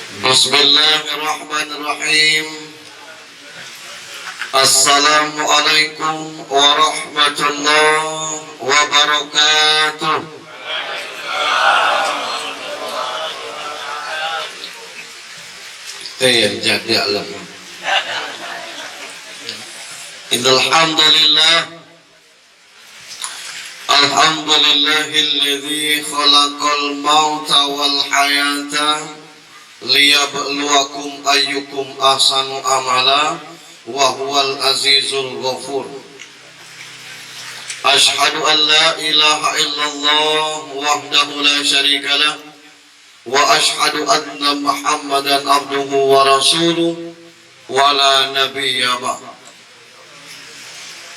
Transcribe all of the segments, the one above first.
Bismillahirrahmanirrahim. Assalamualaikum warahmatullahi wabarakatuh. Yang jadi alam. Innal hamdalillah. Alhamdulillahilladzi khalaqal mauta wal hayata liyabluwakum ayyukum ahsanu amala wa huwal azizul ghafur. Ashhadu an la ilaha illallah wahdahu la syarikalah wa ashhadu anna Muhammadan abduhu wa rasuluh wa la nabiyya ba'd.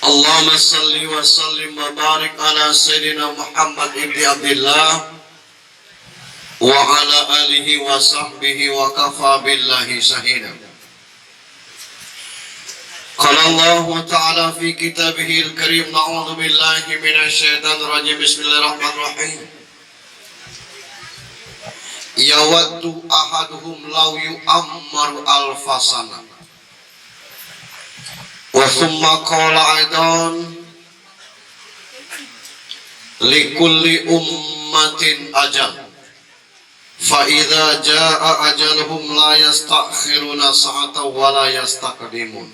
Allahumma salli wa sallim wa barik ala sayyidina Muhammad ibn Abdullah wa ala alihi wa sahbihi wa kafa billahi shahida. Qala Allah ta'ala fi kitabihil karim, na'udzu billahi minasy syaithanir rajim. Bismillahirrahmanirrahim. Yawaddu ahaduhum law yu'ammaru alfasana. Wa thumma qala aidan likulli ummatin ajal. Fa'idha ja'a ajaluhum la yastakhiruna sa'atan wa la yastaqdimun.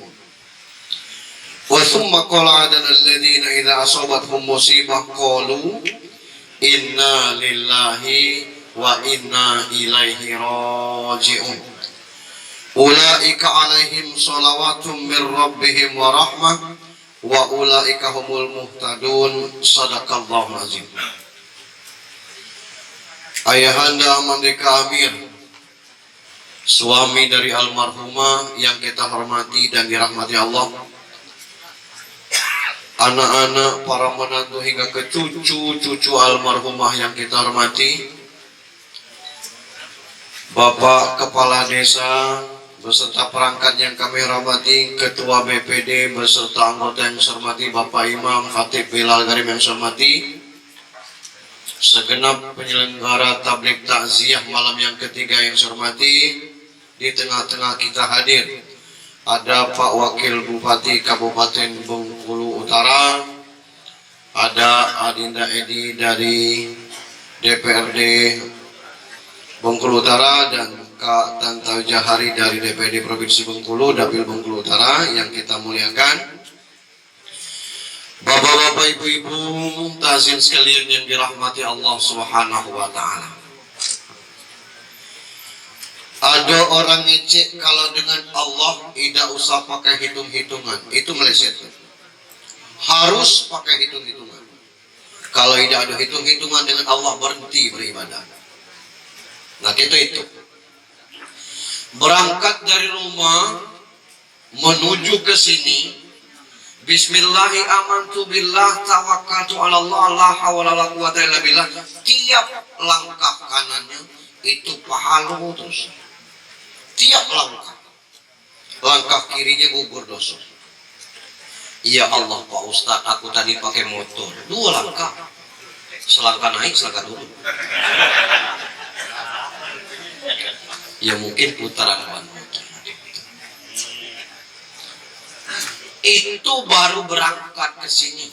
Wa thumma qala adana alladhina idha asabathum musibah qalu inna lillahi wa inna ilaihi raji'un. Ulaika alaihim salawatum min rabbihim wa rahmah wa ulaika humul muhtadun. Sadaqallahu azim. Ayahanda Merdeka Amir, suami dari almarhumah yang kita hormati dan dirahmati Allah, anak-anak, para menantu hingga ke cucu-cucu almarhumah yang kita hormati, Bapak Kepala Desa beserta perangkat yang kami hormati, Ketua BPD beserta anggota yang saya hormati, Bapak Imam Khatib Bilal Garim yang saya hormati, segenap penyelenggara tabligh takziah malam yang ketiga yang saya hormati. Di tengah-tengah kita hadir ada Pak Wakil Bupati Kabupaten Bengkulu Utara, ada Adinda Edi dari DPRD Bengkulu Utara, dan Kak Tantau Jahari dari DPRD Provinsi Bengkulu, Dapil Bengkulu Utara yang kita muliakan. Bapak-bapak, ibu-ibu, muhtazin sekalian yang dirahmati Allah Subhanahu wa ta'ala. Ada orang ngecek kalau dengan Allah tidak usah pakai hitung-hitungan, itu meleset. Harus pakai hitung-hitungan. Kalau tidak ada hitung-hitungan dengan Allah, berhenti beribadah. Nah, itu. Berangkat dari rumah menuju ke sini, Bismillahi amantu billah tawakkaltu ala Allah la hawla wala quwwata illa billah. Tiap langkah kanannya itu pahala terus. Tiap langkah kirinya gugur dosa. Ya Allah Pak Ustaz, aku tadi pakai motor 2 langkah, selangkah naik selangkah turun. Ya mungkin putaran ban motor. Itu baru berangkat ke sini.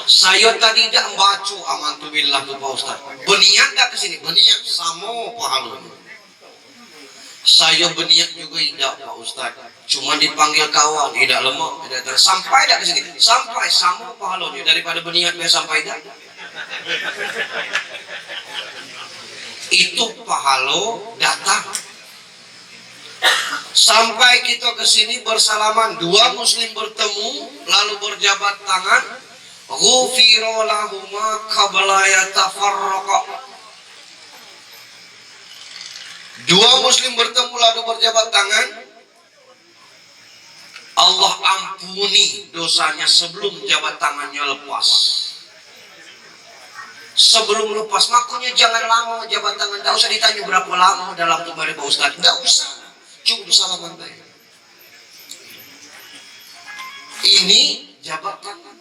Saya tadi tidak membaca amantu billah tuh Pak Ustaz. Berniat tak ke sini? Berniat sama pahalanya. Saya berniat juga tidak Pak Ustaz. Cuma dipanggil kawan, tidak lemah, tidak sampai tak ke sini. Sampai sama pahalanya daripada berniat dia sampai tak. Itu pahala datang. Sampai kita ke sini bersalaman, 2 muslim bertemu lalu berjabat tangan, ghufira lahuma qabla yatafarraqa. 2 muslim bertemu lalu berjabat tangan, Allah ampuni dosanya sebelum jabat tangannya lepas. Sebelum lepas, makanya jangan lama jabat tangan. Tidak usah ditanya berapa lama dalam kemarin Pak Ustaz. Tidak usah, cukup salaman baik. Ini jabat tangan.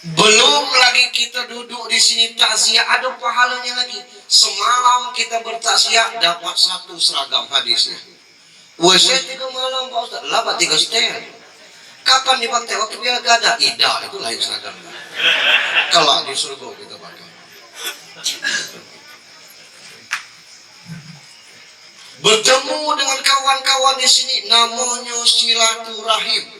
Belum lagi kita duduk di sini takziah, ada pahalanya lagi. Semalam kita bertakziah dapat satu seragam hadisnya. Wesnya 3 malam Pak Ustaz, lapat 3 setel. Kapan dipakai? Waktu dia gada. Ida itu lain seragam. Kalau di surga kita pakai. Bertemu dengan kawan-kawan di sini namanya silaturahim.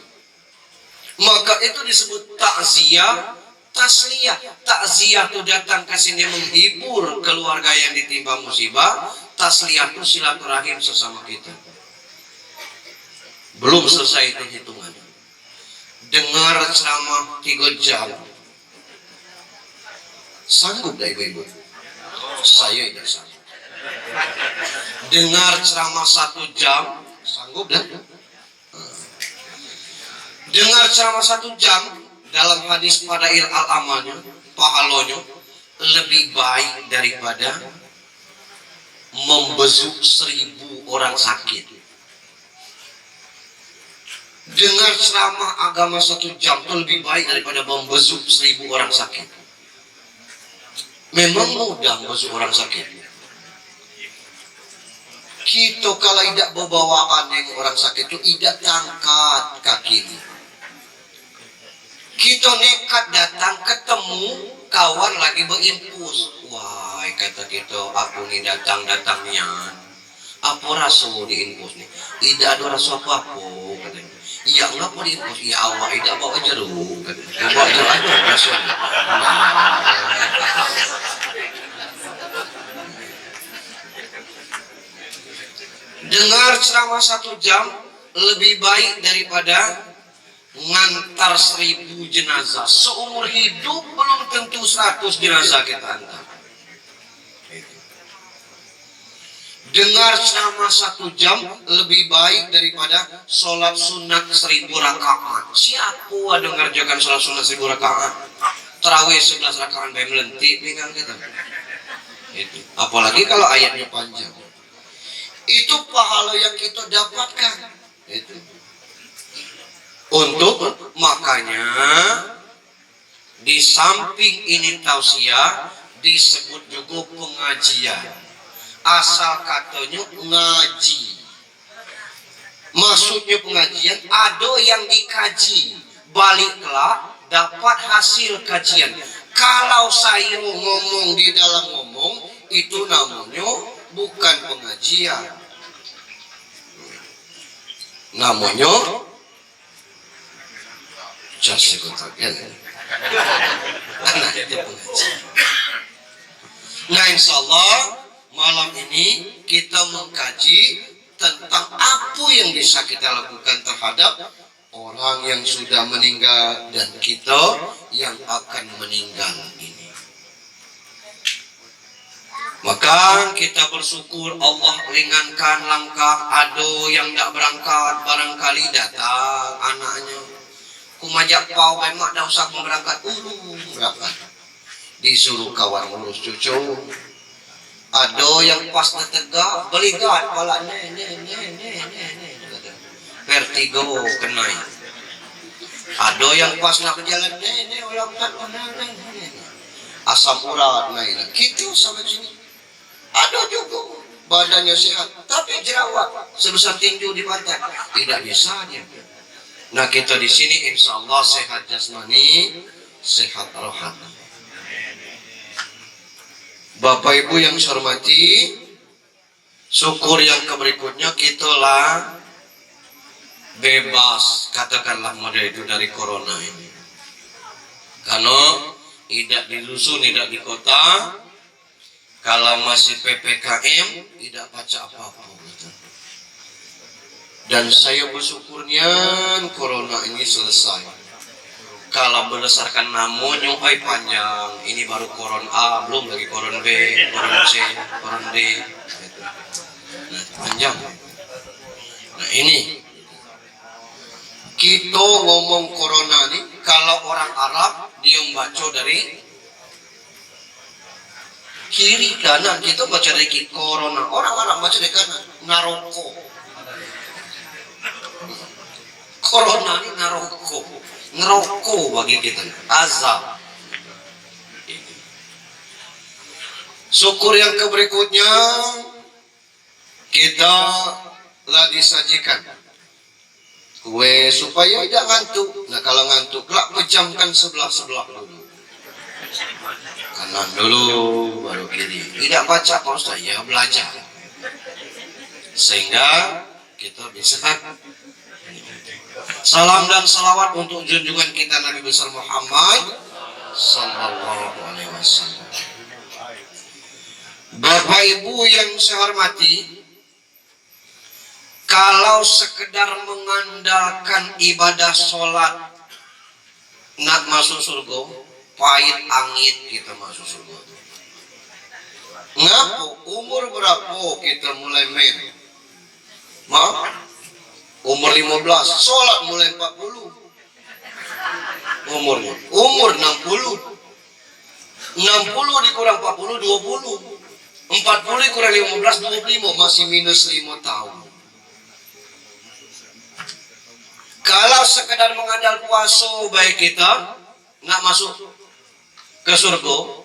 Maka itu disebut takziah, tasliyah. Takziah itu datang ke sini menghibur keluarga yang ditimpa musibah. Tasliyah itu silaturahim sesama kita. Belum selesai itu hitungan. Dengar ceramah 3 jam. Sanggup dah ibu-ibu? Saya tidak sanggup. Dengar ceramah 1 jam, sanggup dah? Dengar ceramah 1 jam dalam hadis Fadail al-amalnya, pahalanya lebih baik daripada membesuk 1000 orang sakit. Dengar ceramah agama 1 jam itu lebih baik daripada membesuk 1000 orang sakit. Memang mudah membesuk orang sakit. Kita kalau tidak berbawaan dengan orang sakit itu tidak tangkat kaki. Kita nekat datang ketemu kawan lagi berinfus. Wah, kata kita, aku ni datangnya. Apa rasa di infus ni? Tidak ada rasa apa-apa, katanya. Iya, ngapa di infus? Ya awak tidak bawa jeruk, katanya. Bawa jeruk ada rasa. Dengar ceramah 1 jam lebih baik daripada ngantar 1000 jenazah. Seumur hidup belum tentu 100 jenazah kita antar. Dengar ceramah 1 jam lebih baik daripada sholat sunat 1000 rakaat. Siapa ada ngerjakan sholat sunat 1000 rakaat? Tarawih 11 rakaat bayi melentik pinggang kita. Itu. Apalagi kalau ayatnya panjang. Itu pahala yang kita dapatkan. Itu. Untuk makanya di samping ini tausiah disebut juga pengajian. Asal katanya ngaji. Maksudnya pengajian ada yang dikaji, baliklah dapat hasil kajian. Kalau saya ngomong di dalam ngomong itu namanya bukan pengajian. Namanya just sekutakan. Nah, itu pengajian. Nah, insya Allah malam ini kita mengkaji tentang apa yang bisa kita lakukan terhadap orang yang sudah meninggal dan kita yang akan meninggal ini. Maka kita bersyukur Allah ringankan langkah. Ada yang tak berangkat, barangkali datang anaknya. Kumajak pau mak dah usah berangkat. Berangkat. Disuruh kawan ngurus cucu. Ada yang pas tegak, beligat pala vertigo kenai. Ada yang pas nak berjalan ulang asam urat naik. Gitu sama sini. Ada juga badannya sehat, tapi jerawat sebesar tinju di pantat. Tidak bisa dia. Nah, kita di sini insya Allah sehat jasmani, sehat rohani. Bapak Ibu yang saya hormati, syukur yang berikutnya kita lah bebas, katakanlah model itu dari corona ini. Karena tidak di dusun, tidak di kota, kalau masih PPKM tidak baca apa-apa. Dan saya bersyukurnya corona ini selesai. Kalau berdasarkan namanya panjang, ini baru koron A, belum lagi koron B, koron C, koron D, gitu. Nah, panjang. Nah, ini kita ngomong corona ini, kalau orang Arab dia membaca dari kiri kanan, kita baca dari kiri corona. Orang Arab baca dari kanan, naroko. Corona ini naroko. Ngerokok bagi kita, azab. Syukur yang berikutnya kita lah disajikan kue supaya tidak ngantuk. Nah kalau ngantuk lah pejamkan sebelah dulu, kanan dulu baru kiri. Tidak baca Pak Ustaz, ya belajar sehingga kita bisa. Salam dan salawat untuk junjungan kita Nabi besar Muhammad sallallahu alaihi wasallam. Bapak Ibu yang saya hormati, kalau sekedar mengandalkan ibadah sholat nak masuk surga, pahit angin kita masuk surga. Ngapo umur berapa kita mulai main? Maaf, umur 15, sholat mulai 40. Umur 60. 60 dikurang 40, 20. 40 kurang 15, 25, masih minus 5 tahun. Kalau sekedar mengandal puasa baik kita nggak masuk ke surga,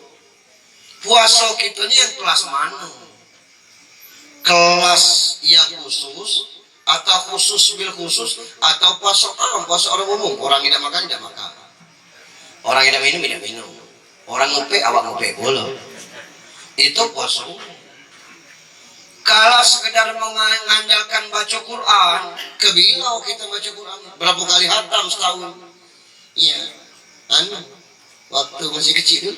puasa kita ini yang kelas mana? Kelas yang khusus atau khusus bil khusus atau puasa orang umum? Orang tidak makan tidak makan, orang tidak minum tidak minum, orang ngope awak ngope boleh. Itu puasa. Kalau sekedar mengandalkan baca Quran, kebilau kita baca Quran berapa kali hatam setahun? Iya, waktu masih kecil.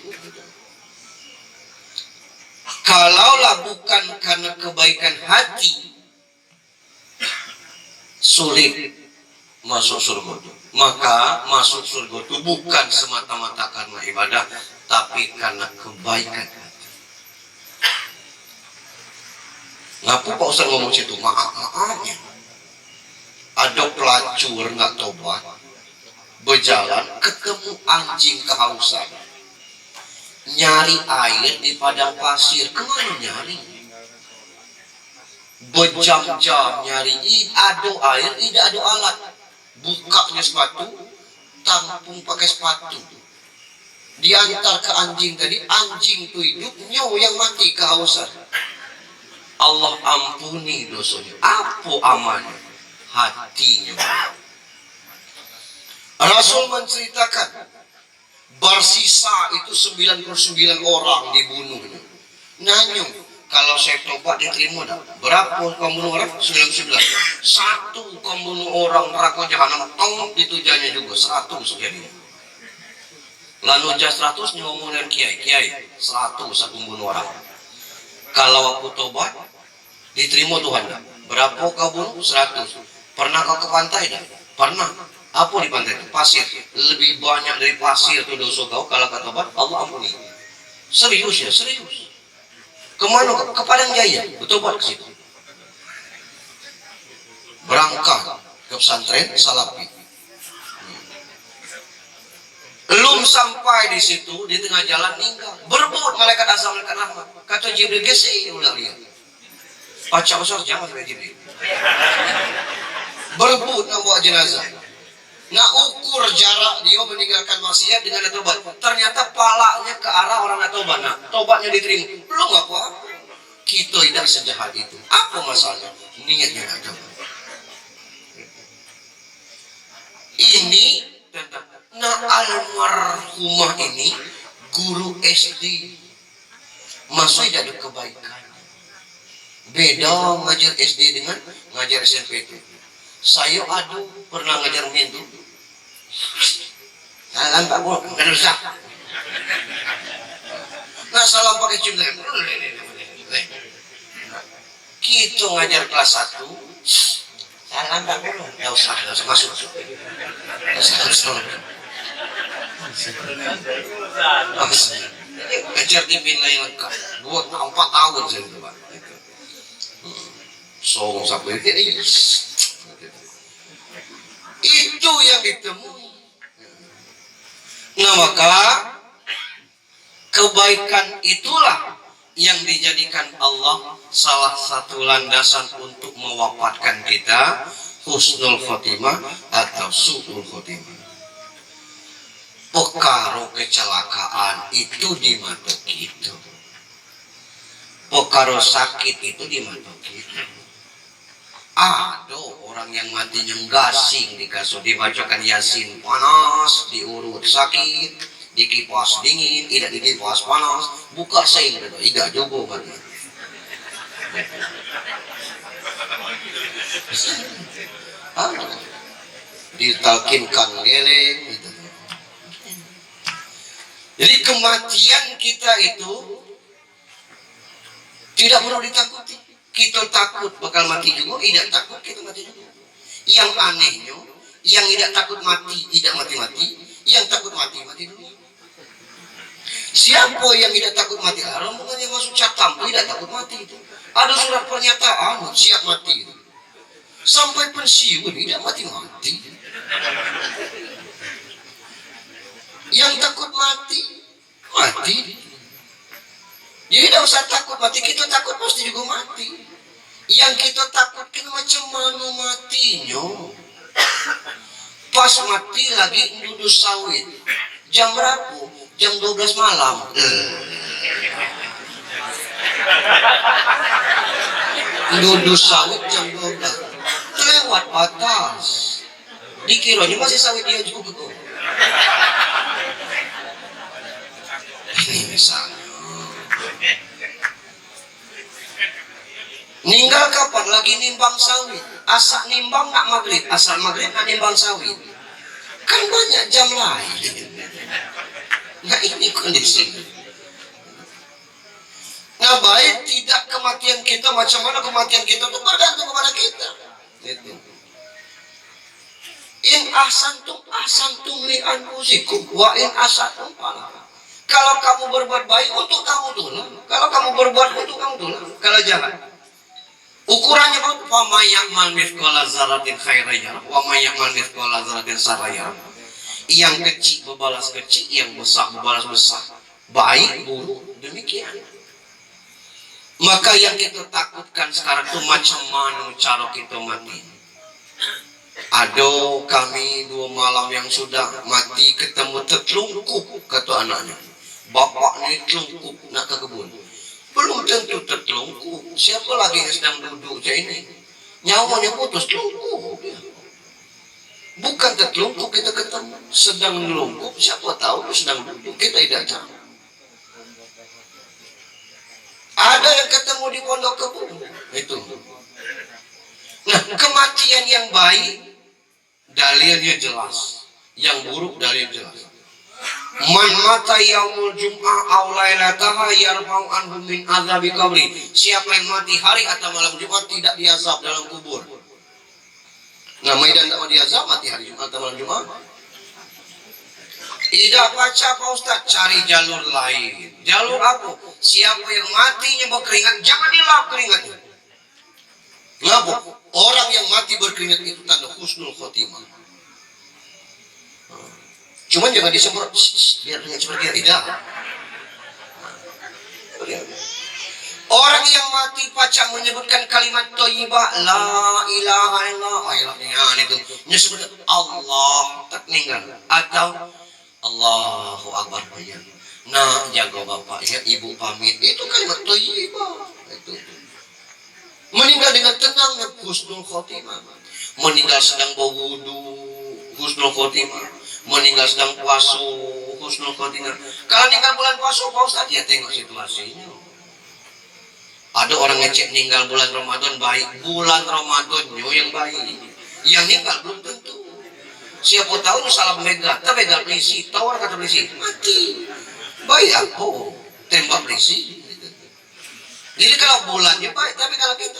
Kalaulah bukan karena kebaikan hati, sulit masuk surga. Maka masuk surga itu bukan semata-mata karena ibadah, tapi karena kebaikan. Ngapa Pak Ustaz ngomong situ? Maafnya ada pelacur nggak tobat, berjalan ketemu anjing kehausan, nyari air di padang pasir. Kemana nyari? Berjam-jam nyari, ada air, tidak ada alat. Bukanya sepatu, tampung pakai sepatu, diantar ke anjing tadi. Anjing itu hidup, nyawa yang mati kehausan. Allah ampuni dosanya. Apa amannya? Hatinya. Rasul menceritakan bersisa itu 99 orang dibunuhnya. Nanya, kalau saya tobat diterima dah. Berapa kamu bunuh orang? 99. Satu kamu bunuh orang neraka jahanam, tong ditujanya juga 100 jadi. Lalu jas 100 ngomongin kiai 100 aku bunuh orang. Kalau aku tobat diterima Tuhan. Berapa kau bunuh? 100. Pernah kau ke pantai dah? Pernah. Apa di pantai itu? Pasir. Lebih banyak dari pasir itu dosa kau. Kalau kau tobat, Allah ampuni. Serius ya, serius. Kemana? Ke Padang Jaya. Bertobat ke situ. Berangkat ke pesantren Salafi. Belum sampai di situ, di tengah jalan meninggal. Berebut malaikat azab, malaikat rahmat. Kata Jibril, gesi udah lihat. Pacar besar jangan sampai Jibril. Berebut nak bawa jenazah. Nak ukur jarak dia meninggalkan maksiat dengan tobat. Ternyata palanya ke arah orang nak tobat. Nah, tobatnya diterima. Belum apa-apa. Kita tidak sejahat itu. Apa masalahnya? Niatnya nak tobat. Ini tentang almarhumah ini guru SD, masih ada kebaikan. Beda ngajar SD dengan ngajar SMP itu. Saya pernah ngajar itu. Salam Pak Bu, nggak usah. Nggak salam pakai cium. Kita ngajar kelas 1. Salam Pak Bu, nggak usah masuk. Ngajar di nilai lengkap 4 tahun saya itu Pak. So sampai itu yang ditemui. Nah maka kebaikan itulah yang dijadikan Allah salah satu landasan untuk mewafatkan kita, husnul khotimah atau su'ul khotimah. Perkara kecelakaan itu di mata kita. Pokaro sakit itu di mata kita. Aduh, orang yang matinya gasing dikasih dibacakan Yasin panas, diurut sakit, dikipas dingin, tidak dikipas panas, buka saing gitu, iga jogo mati. Ditalkinkan geleng gitu. Jadi kematian kita itu tidak perlu ditakuti. Kita takut bakal mati juga, tidak takut kita mati juga. Yang anehnya, yang tidak takut mati tidak mati-mati, yang takut mati mati dulu. Siapa yang tidak takut mati? Rombongan yang masuk catam tidak takut mati itu. Ada surat pernyataan siap mati itu. Sampai pensiun tidak mati-mati. Yang takut mati mati. Jadi tidak usah takut mati, kita takut pasti juga mati. Yang kita takutkan macam mana matinya. Pas mati lagi duduk sawit. Jam berapa? Jam 12 malam. Duduk sawit jam 12. Lewat batas. Dikiranya masih sawit dia juga. Ini misalnya. Ninggal kapan lagi nimbang sawit? Asal nimbang nak maghrib, asal maghrib nak nimbang sawit. Kan banyak jam lain. Nah ini kondisi. Nah baik tidak kematian kita, macam mana kematian kita itu bergantung kepada kita. Itu. In ahsantum li anfusikum wa in asatum fala. Kalau kamu berbuat baik untuk kamu dulu. Kalau kamu berbuat untuk kamu dulu. Kalau jangan. Ukurannya apa? Wa may ya'mal mithqala dzarratin khairan yarah wa may ya'mal mithqala dzarratin syarran yarah. Yang kecil berbalas kecil, yang besar berbalas besar. Baik buruk demikian. Maka yang kita takutkan sekarang itu macam mana cara kita mati. Aduh, kami 2 malam yang sudah mati ketemu tertelungkup, kata anaknya. Bapak ni telungkup nak ke kebun. Belum tentu tertelungkup. Siapa lagi yang sedang duduk macam ini? Nyawanya putus, telungkup. Bukan tertelungkup kita ketemu. Sedang melungkup, siapa tahu sedang duduk. Kita tidak tahu. Ada yang ketemu di pondok kebun. Itu. Nah, kematian yang baik, dalilnya jelas. Yang buruk, dalil jelas. Man mata yaumul jum'ah aw lailataha yarfa'u anhu min azabi qabri. Siapa yang mati hari atau malam Jumat tidak diazab dalam kubur. Nah, Maidan tak mau diazab mati hari Jumat atau malam Jumat. Tidak baca Pak Ustaz, cari jalur lain. Jalur apa? Siapa yang matinya berkeringat, jangan dilap keringatnya. Kenapa? Orang yang mati berkeringat itu tanda husnul khotimah. Cuman jangan disemprot, biar seperti tidak. Orang yang mati pacak menyebutkan kalimat thayyibah la ilaha illallah, itu menyebut Allah tak meninggal atau Allahu akbar bayan. Nah, jaga bapak ya, ibu pamit, itu kalimat thayyibah. Itu meninggal dengan tenang dan husnul khotimah. Meninggal sedang berwudu, husnul khotimah. Meninggal sedang puasa, husnul khotimah. Kalau meninggal bulan puasa, Pak Ustaz, ya tengok situasinya. Ada orang ngecek meninggal bulan Ramadan baik, bulan Ramadannya yang baik. Yang meninggal belum tentu. Siapa tahu salah memegang, tapi pegang polisi, tawar kata polisi, mati. Baik aku tembak polisi. Jadi kalau bulannya baik, tapi kalau kita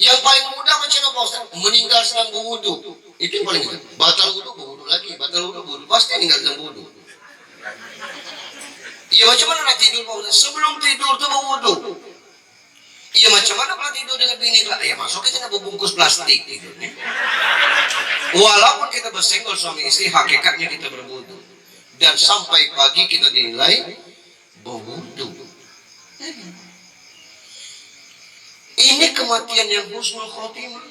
yang paling mudah macam apa Ustaz? Meninggal sedang berwudu. Itu yang paling mudah. Batal wudu, berwudu lagi, batal wudu, berwudu. Pasti meninggal sedang berwudu. Iya, macam mana nak tidur Pak Ustaz? Sebelum tidur tu berwudu. Iya, macam mana kalau tidur dengan bini? Ya masuk kita nak berbungkus plastik tidur. Walaupun kita bersenggol suami istri, hakikatnya kita berwudu. Dan sampai pagi kita dinilai berwudu. Ini kematian yang husnul khotimah.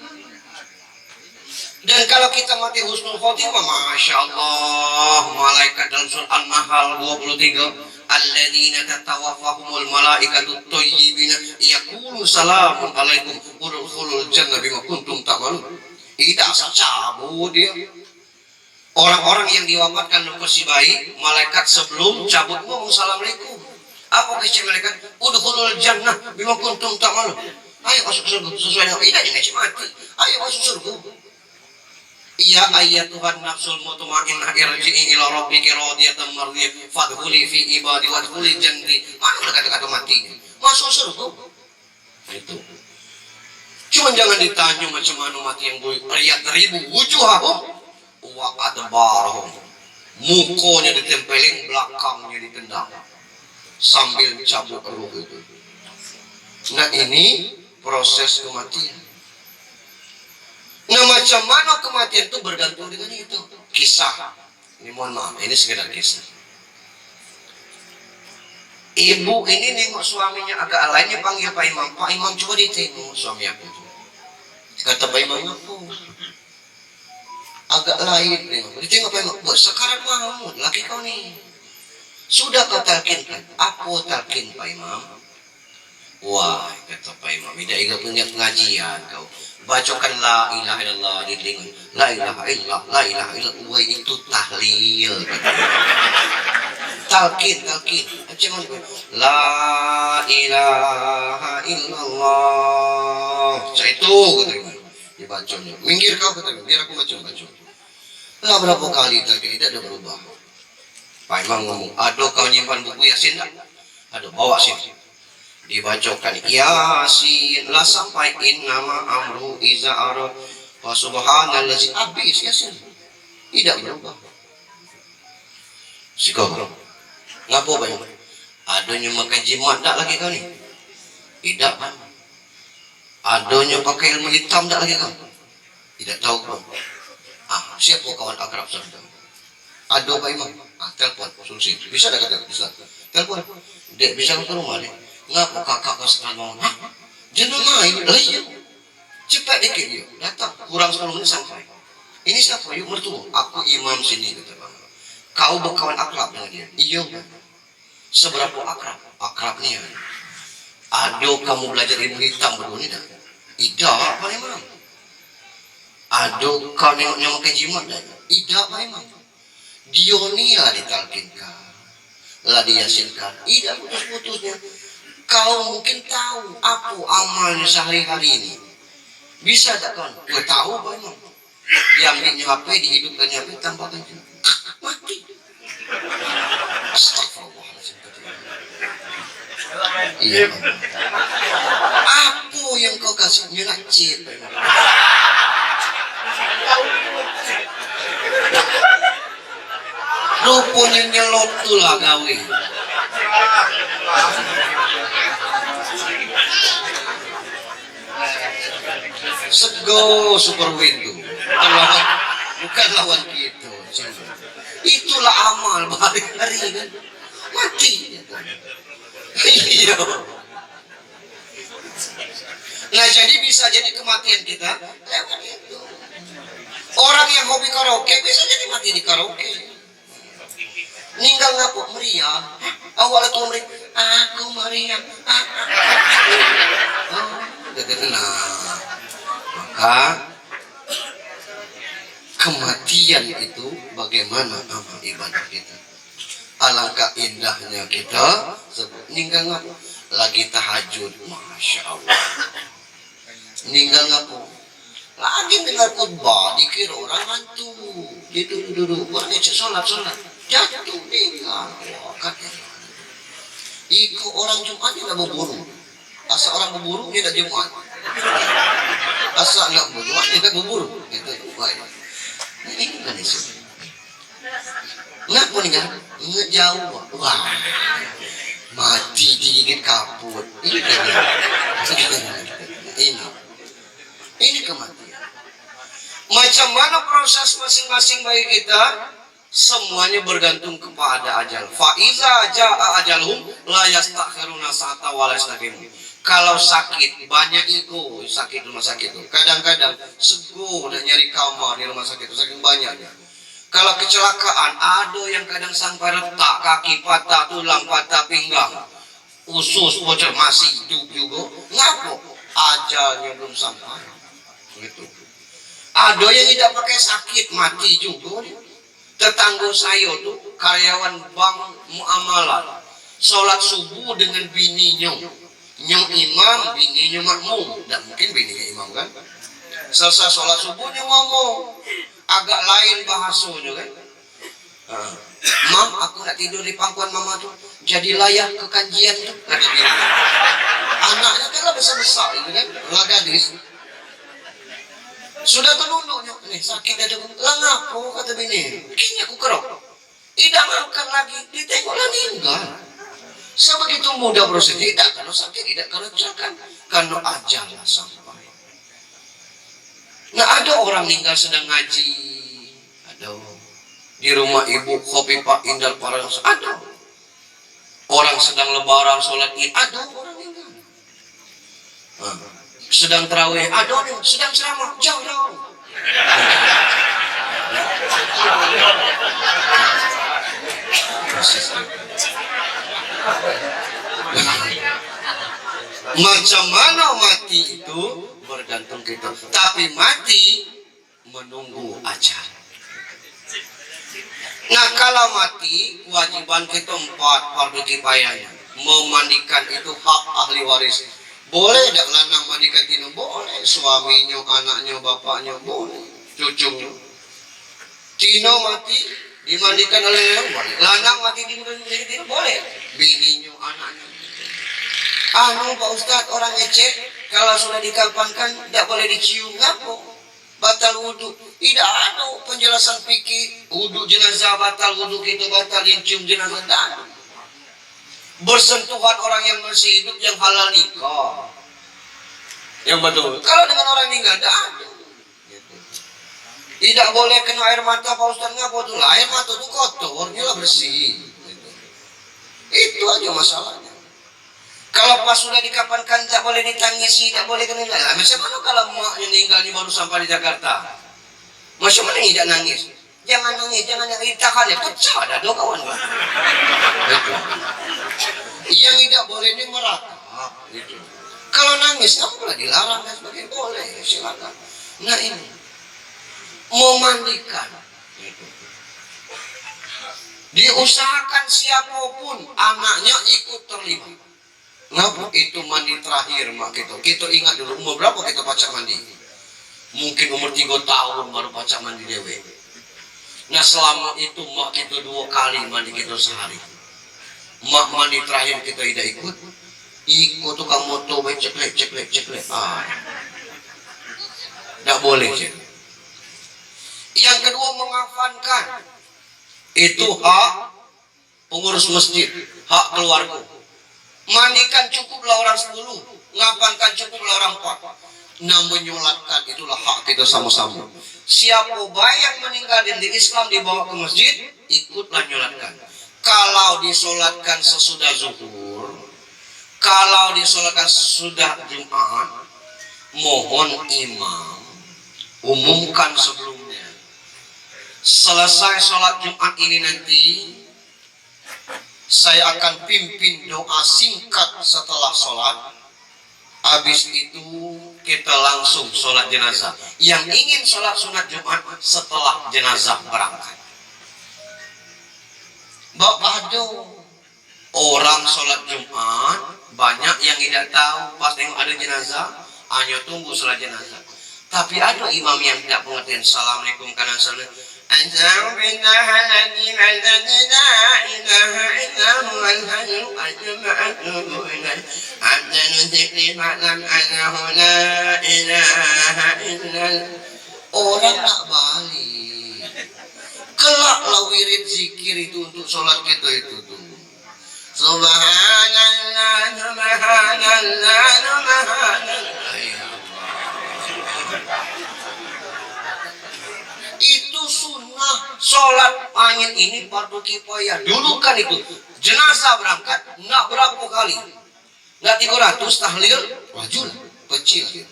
Dan kalau kita mati husnul khotimah, Masya Allah, malaikat dalam surah An-Nahl 23, alladzina tatawaffahumul malaikatu thayyibina yaqulu salamun alaikum udkhulul jannah bima kuntum ta'malun. Tidak cabut dia. Orang-orang yang diwafatkan masih baik, malaikat sebelum cabut ngomong assalamualaikum. Apa kata malaikat? Udkhulul jannah bima kuntum ta'malun. Ayo masuk surga sesuai dengan tidak jangan mati. Ayo masuk surga. Ya ayyatuhan nafsul mutmainnah irji'i ila rabbiki radiyatan mardiyah fadkhuli fi ibadi wadkhuli jannati. Mana ada kata-kata matinya? Masuk surga. Itu. Cuma jangan ditanya macam mana mati yang ribu wujuhahum wa adbarahum. Mukanya ditempelin, belakangnya ditendang sambil cabut ruh itu. Nah ini proses kematian. Nah macam mana kematian itu bergantung dengan itu. Kisah. Ini mohon maaf, ini sekedar kisah. Ibu ini nengok suaminya agak lainnya panggil Pak Imam. Pak Imam coba ditengok suami aku. Kata Pak Imam aku agak lain nengok. Ditengok Pak Imam. Bos sekarang Mahmud, laki kau nih. Sudah kau talkinkan. Apa talkin Pak Imam? Wah, kata Pak Imam, tidak ingat punya pengajian kau. Bacakan la ilaha illallah di telinga. La ilaha illallah, la ilaha illallah itu tahlil. Talqin. Macam mana? La ilaha illallah. Saya itu kata Imam. Dibacanya. Minggir kau kata Imam, biar aku baca. Lah berapa kali talqin tidak ada berubah. Pak Imam ngomong, aduh kau nyimpan buku Yasin tak? Aduh bawa sini. Dibacakan Yasin lah sampai innama amru iza arad wa subhanallazi habis Yasin. Tidak berubah. Sikau. Ngapa banyak? Adanya makan jimat tak lagi kau ni? Tidak. Adanya pakai ilmu hitam tak lagi kau? Tidak tahu kau. Siapa kawan akrab saudara? Ada Pak Imam. Telepon solusi. Bisa tak kata? Bisa. Telepon. Dek bisa ke rumah dek. Ngapa kakak kau sekarang mau? Jangan main, iya. Cepat dikit yuk, datang. Kurang 10 menit sampai. Ini siapa? Yuk mertua. Aku imam sini kata bang. Kau berkawan akrab dengan dia? Iya. Seberapa akrab? Akrabnya. Aduh kamu belajar ilmu hitam berdua ni dah? Tidak Pak Imam. Aduh kau nengoknya makan jimat dah? Tidak Pak Imam. Dionia ditalkinkan. Lah diyasinkan. Tidak putus-putusnya. Kau mungkin tahu apa amalnya sehari-hari ini. Bisa tak kawan? Kau tahu Pak Imam. Diambilnya HP, dihidupkannya HP, tambahkan mati. Astagfirullahaladzim. Iya. Apa yang kau kasih? Nyelacit Pak Imam. Rupanya nyelot tu lah gawe. Sego super windu. Bukan lawan kita. Itulah amal hari-hari kan. Mati. Iya. Nah jadi bisa jadi kematian kita lewat itu. Orang yang hobi karaoke bisa jadi mati di karaoke. Ninggal ngapa? Meriah. Awal itu meriah. Aku meriah. Nah, maka kematian itu bagaimana amal ibadah kita. Alangkah indahnya kita sebut ninggal ngapa? Lagi tahajud, masya Allah. Ninggal ngapa? Lagi dengar khutbah, dikira orang hantu. Dia duduk-duduk, orang ecek sholat. Jatuh ninggal. Wah, katanya. Iko orang Jumat dia dah berburu. Asal orang berburu dia dah Jumat. Asal nak berburu dia dah berburu. Itu baik. Ini kan isu. Kenapa ninggal? Ngejauh. Wah. Mati digigit kaput. Ini kematian. Macam mana proses masing-masing bagi kita? Semuanya bergantung kepada ajal. Fa iza jaa ajalhum la yastakhiruna sa'ata wa la yastaqdimun. Kalau sakit, banyak ego sakit rumah sakit itu. Kadang-kadang sego nak nyari kamar di rumah sakit itu saking banyaknya. Kalau kecelakaan, ada yang kadang sampai retak, kaki patah, tulang patah, pinggang, usus bocor, masih hidup juga. Ngapa? Ajalnya belum sampai. Gitu. Ada yang tidak pakai sakit, mati juga. Tetangga saya tuh karyawan bank muamalah, sholat subuh dengan bininya, imam, bininya makmum. Dan mungkin bininya imam kan. Selesai sholat subuhnya ngomong agak lain bahasanya kan. Mam, aku nak tidur di pangkuan mama tuh, jadi layak ke kajian tuh, kata dia. Anaknya kan lah besar-besar gitu kan, lah gadis. Sudah penunduknya, nih sakit ada lah ngapo, kata bini. Kayaknya aku kerok. Tidak makan lagi, ditengoklah meninggal. Sebegitu mudah proses, tidak kalau sakit, tidak kalau kecelakaan, karena ajal lah sampai. Nah, ada orang meninggal sedang ngaji, ada di rumah ibu kopi Pak Indal Parang, ada orang sedang lebaran sholat id, ada orang meninggal. Sedang terawih, ada orang sedang ceramah, jauh. Macam mana mati itu bergantung kita, tapi mati menunggu ajal. Nah, kalau mati kewajiban kita 4 fardu kifayahnya. Memandikan itu hak ahli waris. Boleh tidak lanang mandikan tino? Boleh. Suaminya, anaknya, bapaknya, boleh. Cucunya. Tino mati dimandikan oleh lanang mati dimandikan tino, boleh. Bininya, anaknya. Pak Ustadz, orang ngecek kalau sudah dikapankan tidak boleh dicium, ngapo? Batal wudhu. Tidak ada penjelasan fikih wudhu jenazah batal, wudhu itu batal, yang cium jenazah tidak. Bersentuhan orang yang masih hidup yang halal nikah, yang betul. Kalau dengan orang meninggal tidak ada. Tidak boleh kena air mata, Pak Ustadz, ngapo tuh? Air mata itu kotor, dia lah bersih. Itu aja masalahnya. Kalau pas sudah dikapankan tak boleh ditangisi, tak boleh kena. Macam mana kalau maknya meninggal baru sampai di Jakarta? Macam mana tidak nangis? Jangan nangis, jangan nangis, tahan ya, pecah dah dua kawan. Itu. Yang tidak boleh ini meratap. Itu. Kalau nangis, kamu pula dilarang dan sebagainya, boleh, silakan. Nah ini, memandikan. Itu. Diusahakan siapapun anaknya ikut terlibat. Ngapa itu mandi terakhir mak kita? Kita ingat dulu umur berapa kita pacak mandi? Mungkin umur 3 tahun baru pacak mandi dewe. Nah selama itu mak kita 2 kali mandi kita sehari. Mak mandi terakhir kita tidak ikut. Ikut tukang moto ceklek. Tidak boleh. Yang kedua mengafankan. Itu hak pengurus masjid, hak keluarga. Mandikan cukuplah orang 10, ngapankan cukuplah orang 4. Nah menyolatkan itulah hak kita sama-sama. Siapa baik yang meninggal di Islam dibawa ke masjid, ikutlah nyolatkan. Kalau disolatkan sesudah zuhur, kalau disolatkan sesudah Jumat, mohon imam umumkan sebelumnya. Selesai sholat Jumat ini nanti, saya akan pimpin doa singkat setelah sholat. Habis itu kita langsung sholat jenazah. Yang ingin sholat sunat Jumat setelah jenazah berangkat. Bapak ada orang sholat Jumat, banyak yang tidak tahu pas tengok ada jenazah, hanya tunggu sholat jenazah. Tapi ada imam yang tidak pengertian. Assalamualaikum kanan salam. أنزل بالله الذي الذي لا إله إلا هو الحي القيوم أتوب إليه حتى نذكر فاعلم أنه لا إله إلا orang tak balik. Kelaklah wirid zikir itu untuk sholat kita itu tuh. Subhanallah, subhanallah, subhanallah. Itu sunnah sholat angin ini fardu kifayah. Dulu kan itu jenazah berangkat nak berapa kali? Nak 300 tahlil rajul kecil.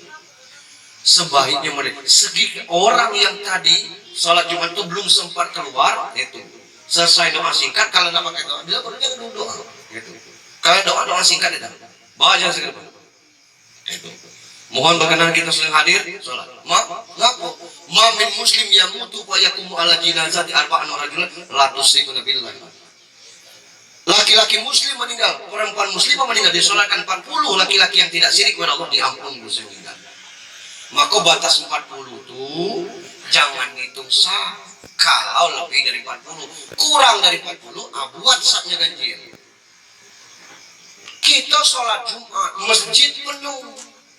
Sebaiknya mereka segi orang yang tadi sholat Jumat itu belum sempat keluar, itu selesai doa singkat, kalau tidak pakai doa, dia perlunya dulu doa. Gitu. Kalau doa singkat itu, baca segera. Itu. Mohon berkenan kita sedang hadir sholat. Ngaku, min muslim yamutu wa yakumu ala jinazati arba'an rajulan la tusyrikuna billah. Laki-laki muslim meninggal, perempuan muslimah meninggal, disolatkan 40 laki-laki yang tidak syirik kepada Allah, diampun dosa meninggal. Maka batas 40 itu jangan hitung sah. Kalau lebih dari 40, kurang dari 40, buat sahnya ganjil. Kita sholat Jumat, masjid penuh.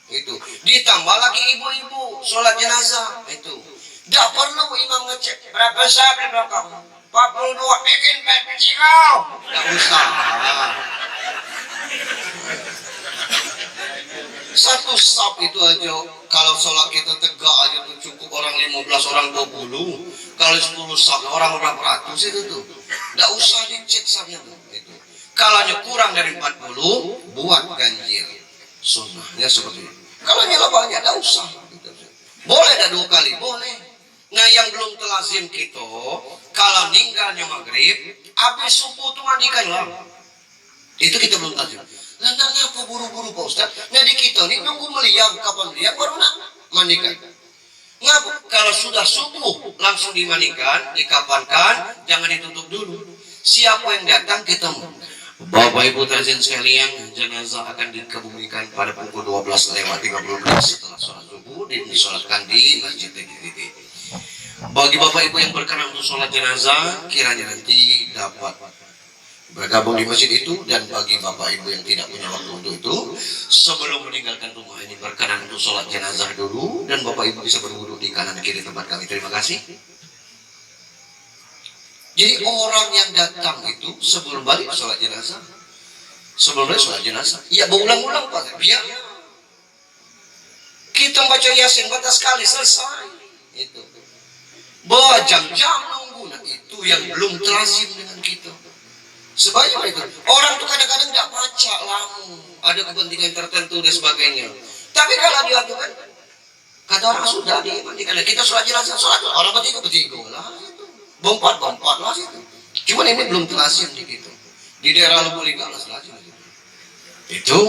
Itu ditambah lagi ibu-ibu sholat jenazah. Itu tidak perlu imam ngecek berapa sah di belakang 42 bikin peci kau, tidak usah. Satu sab itu aja, kalau sholat kita tegak aja tuh cukup orang 15, orang 20. Kalau 10 sab orang berapa ratus itu tuh, tidak usah dicek sabnya tuh. Itu kalau kurang dari 40 buat ganjil, sunnahnya seperti itu. Kalau nyala banyak tidak usah. Boleh ada 2 kali, boleh. Nah yang belum terlazim kita, kalau meninggalnya maghrib, habis subuh tuh mandikan lah. Itu kita belum lazim. Nah, ngapa buru-buru Pak Ustaz? Nah di kita ini nunggu melihat, kapan melihat baru nak mandikan. Ngapa? Kalau sudah subuh langsung dimandikan, dikapankan, jangan ditutup dulu. Siapa yang datang ketemu. Bapak Ibu terjun sekalian, jenazah akan dikebumikan pada pukul 12:30 setelah sholat subuh, disolatkan di masjid ini. Bagi Bapak Ibu yang berkenan untuk sholat jenazah, kiranya nanti dapat bergabung di masjid itu, dan bagi Bapak Ibu yang tidak punya waktu untuk itu, sebelum meninggalkan rumah ini berkenan untuk sholat jenazah dulu, dan Bapak Ibu bisa berwudu di kanan kiri tempat kami. Terima kasih. Jadi orang yang datang itu sebelum balik sholat jenazah, sebelum balik sholat jenazah, ya berulang-ulang Pak, biar kita baca Yasin batas sekali selesai. Itu berjam-jam nunggu, nah itu yang belum terlazim dengan kita. Sebaliknya itu orang tuh kadang-kadang tidak baca lama, ada kepentingan tertentu dan sebagainya. Tapi kalau dia tuh kan kata orang sudah dimandikan, kita sholat jenazah, sholat orang bertiga lah. Bompat lah situ. Cuman ini belum terlazim di gitu. Di daerah Lubulingga lah terlazim gitu. Itu.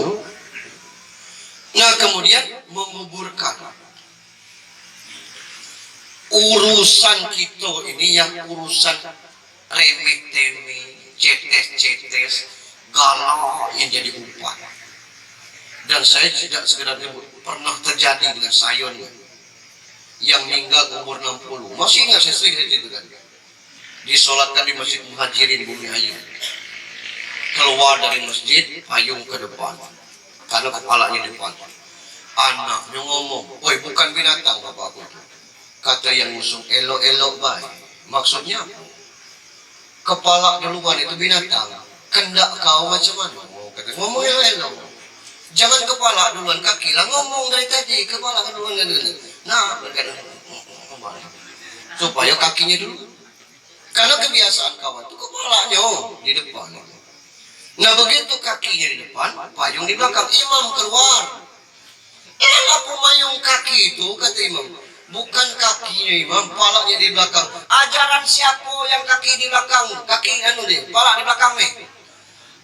Nah kemudian menguburkan. Urusan kita ini yang urusan remeh-temeh, cetes-cetes, galau yang jadi umpan. Dan saya tidak sekedar pernah terjadi dengan saya yang meninggal umur 60. Masih ingat saya sering itu kan. Disolatkan di Masjid Muhajirin Bumi Ayu. Keluar dari masjid, payung ke depan, karena kepalanya depan. Anaknya ngomong, "Woi, bukan binatang bapakku." Kata yang musuh, "Elok-elok baik." Maksudnya kepala duluan itu binatang. Kendak kau macam mana? Kata ngomong elok-elok. Jangan kepala duluan, kaki lah. Ngomong dari tadi kepala duluan. Nah, supaya kakinya dulu. Karena kebiasaan kawan itu kepalanya di depan. Nah begitu kakinya di depan, payung di belakang. Imam keluar. Apa mayung kaki itu, kata imam? Bukan kakinya imam, palanya di belakang. Ajaran siapa yang kaki di belakang? Kaki anu deh, pala di belakang nih.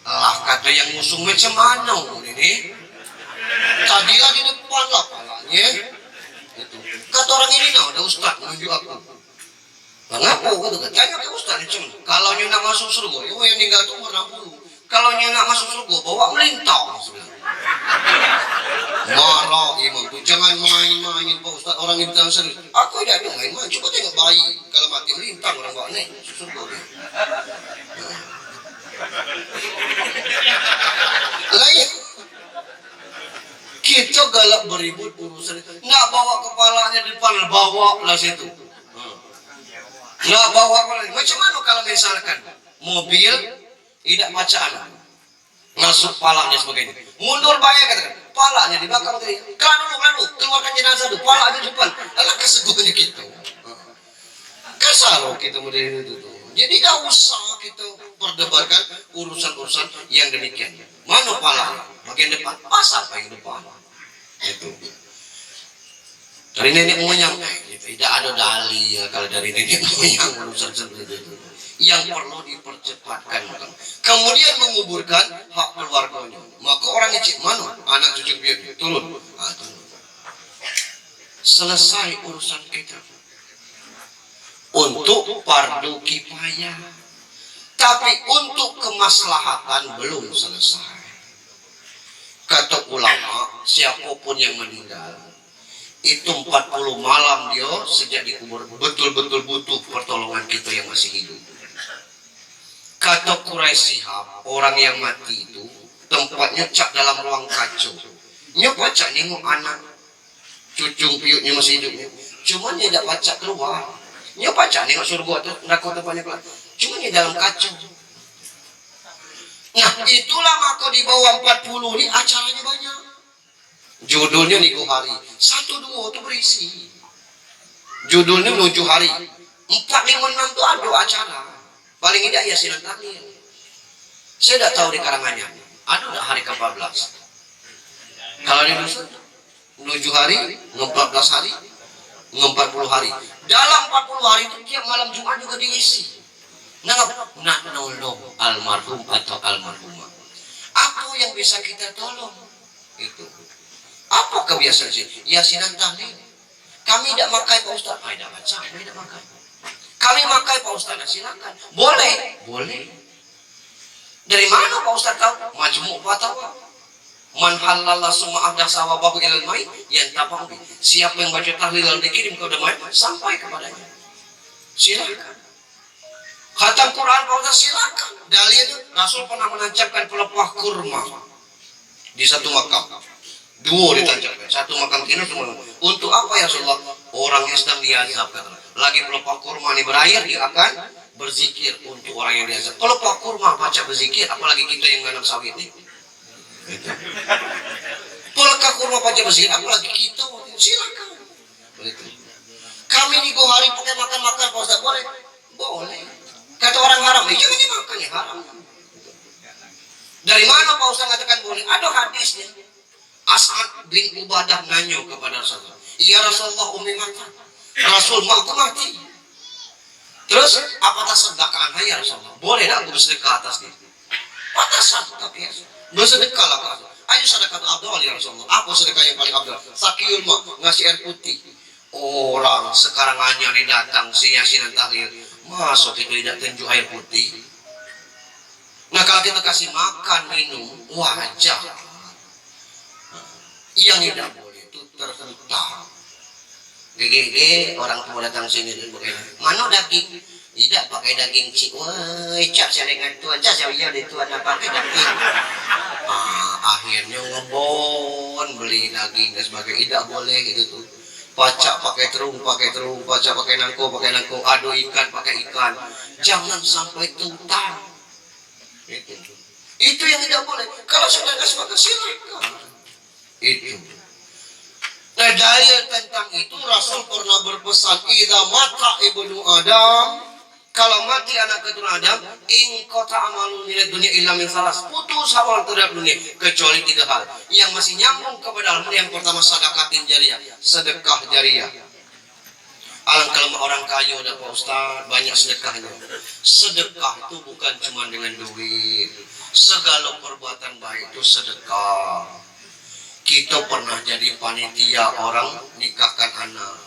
Lah kata yang musuh macam mana ini? Tadilah di depan lah palanya. Itu. Kata orang ini, nah ada ustaz menunjuk aku. Mengapa gitu kan? Tanya ke ustaz itu. Kalau nyu nak masuk surga, yang tinggal itu umur 60. Kalau nyu nak masuk surga, bawa melintang. Marah imam tuh, jangan main-main Pak Ustaz, orang ini bilang serius. Aku tidak ada main-main, coba tengok bayi kalau mati melintang orang bawa nih surga. Lain. Kita galak beribut urusan itu. Nggak bawa kepalanya di depan, bawa lah situ. Nggak bawa kepalanya. Macam mana kalau misalkan mobil tidak bacaan, masuk palanya sebagainya. Mundur bahaya katakan. Palanya di belakang tadi. Kalau keluarkan jenazah dulu, palanya di depan. Alah keseguhnya kita. Kasar kita model itu tuh. Jadi tidak usah kita perdebatkan urusan-urusan yang demikian. Mana palanya? Bagian depan. Pasal bagian depan. Itu. Dari nenek moyang, tidak ada dalil kalau dari nenek moyang urusan seperti itu. Yang perlu dipercepatkan. Kemudian menguburkan hak keluarganya. Maka orang cik mana anak cucu biar turun. Turun. Selesai urusan kita. Untuk fardu kifayah. Tapi untuk kemaslahatan belum selesai. Kata ulama, siapapun yang meninggal itu 40 malam dia sejak dikubur betul-betul butuh pertolongan kita yang masih hidup. Kata Quraisy Shihab, orang yang mati itu tempatnya cak dalam ruang kaca. Nya pacak nengok anak cucung piutnya masih hidup. Cuma dia tidak pacak keluar. Nya pacak nengok surga tu neraka tempatnya keluar. Cuma dia dalam kaca. Nah, itulah maka di bawah 40 ini acaranya banyak. Judulnya Niku Hari. 1, 2 itu berisi. Judulnya menuju hari. 4, 5, 6 itu ada acara. Paling tidak Yasinan Tahlil. Saya tidak tahu di Karanganyar. Ada tidak hari ke-14? Kalau di dusun, menuju hari, 14 hari, 40 hari. Dalam 40 hari itu tiap malam Jumat juga diisi. Nak nolong almarhum atau almarhumah. Apa yang bisa kita tolong? Itu. Apa kebiasaan sih? Yasinan Tahlil. Kami tidak makai Pak Ustaz. Tidak baca, kami tidak makai. Kami makai Pak Ustaz, silakan. Boleh. Boleh. Dari mana Pak Ustaz tahu? Majmu' Fatawa. Man halalla summa ahdatsa wa bahu ilal mayit yantafa'u. Siapa yang baca tahlil lalu dikirim kepada mayit, sampai kepadanya. Silakan. Khatam Quran Pak Ustaz, silakan. Dalilnya Rasul pernah menancapkan pelepah kurma di satu makam. 2 ditancapkan, 1 makam kini semua. Untuk apa ya Rasulullah? Orang yang sedang diazab, lagi pelepah kurma ini berair, dia akan berzikir untuk orang yang diazab. Pelepah kurma baca berzikir, apalagi kita yang nanam sawit ini. Pelepah kurma baca berzikir, apalagi kita. Silakan. Begitu. Kami di Gohari pakai makan-makan Pak Ustaz, boleh? Boleh. Kata orang haram, jangan dimakan ya, haram. Dari mana Pak Ustaz katakan boleh? Ada hadisnya. As'ad bin Ubadah nanya kepada Rasulullah, ya Rasulullah, umi mati. Rasul, aku mati. Terus apa atas sedekah ya Rasulullah? Boleh tak aku bersedekah atas dia? Patasan tapi ya. Bersedekahlah kau. Ayo sedekah Abdul ya Rasulullah. Apa sedekah yang paling abdul? Sakiyul ma, ngasih air putih. Orang sekarang hanya datang si Yasinan Tahlil, masuk itu tidak tunjuk air putih. Nah kalau kita kasih makan minum wajar. Yang tidak boleh itu terhutang. GGG orang tua datang sini dan bagaimana? Mana daging? Tidak pakai daging cik. Wah, cap saya dengan tuan, cap saya di tuan apa pakai daging. Akhirnya ngebon beli daging dan sebagainya. Tidak boleh gitu tuh. Pacak pakai terung, pacak pakai nangko, adu ikan pakai ikan. Jangan sampai tutang. Itu yang tidak boleh. Kalau sudah kasih makan silakan. Itu. Nah, dalil tentang itu Rasul pernah berpesan, idza mata ibnu Adam, kalau mati anak keturunan Adam, in qata amalu min dunya illa min salas, putus amal terhadap dunia kecuali 3 hal. Yang masih nyambung kepada hal yang pertama sedekatin jariyah, sedekah jariyah. Alangkah lemah orang kaya udah Pak Ustaz, banyak sedekahnya. Sedekah itu bukan cuma dengan duit. Segala perbuatan baik itu sedekah. Kita pernah jadi panitia orang nikahkan anak.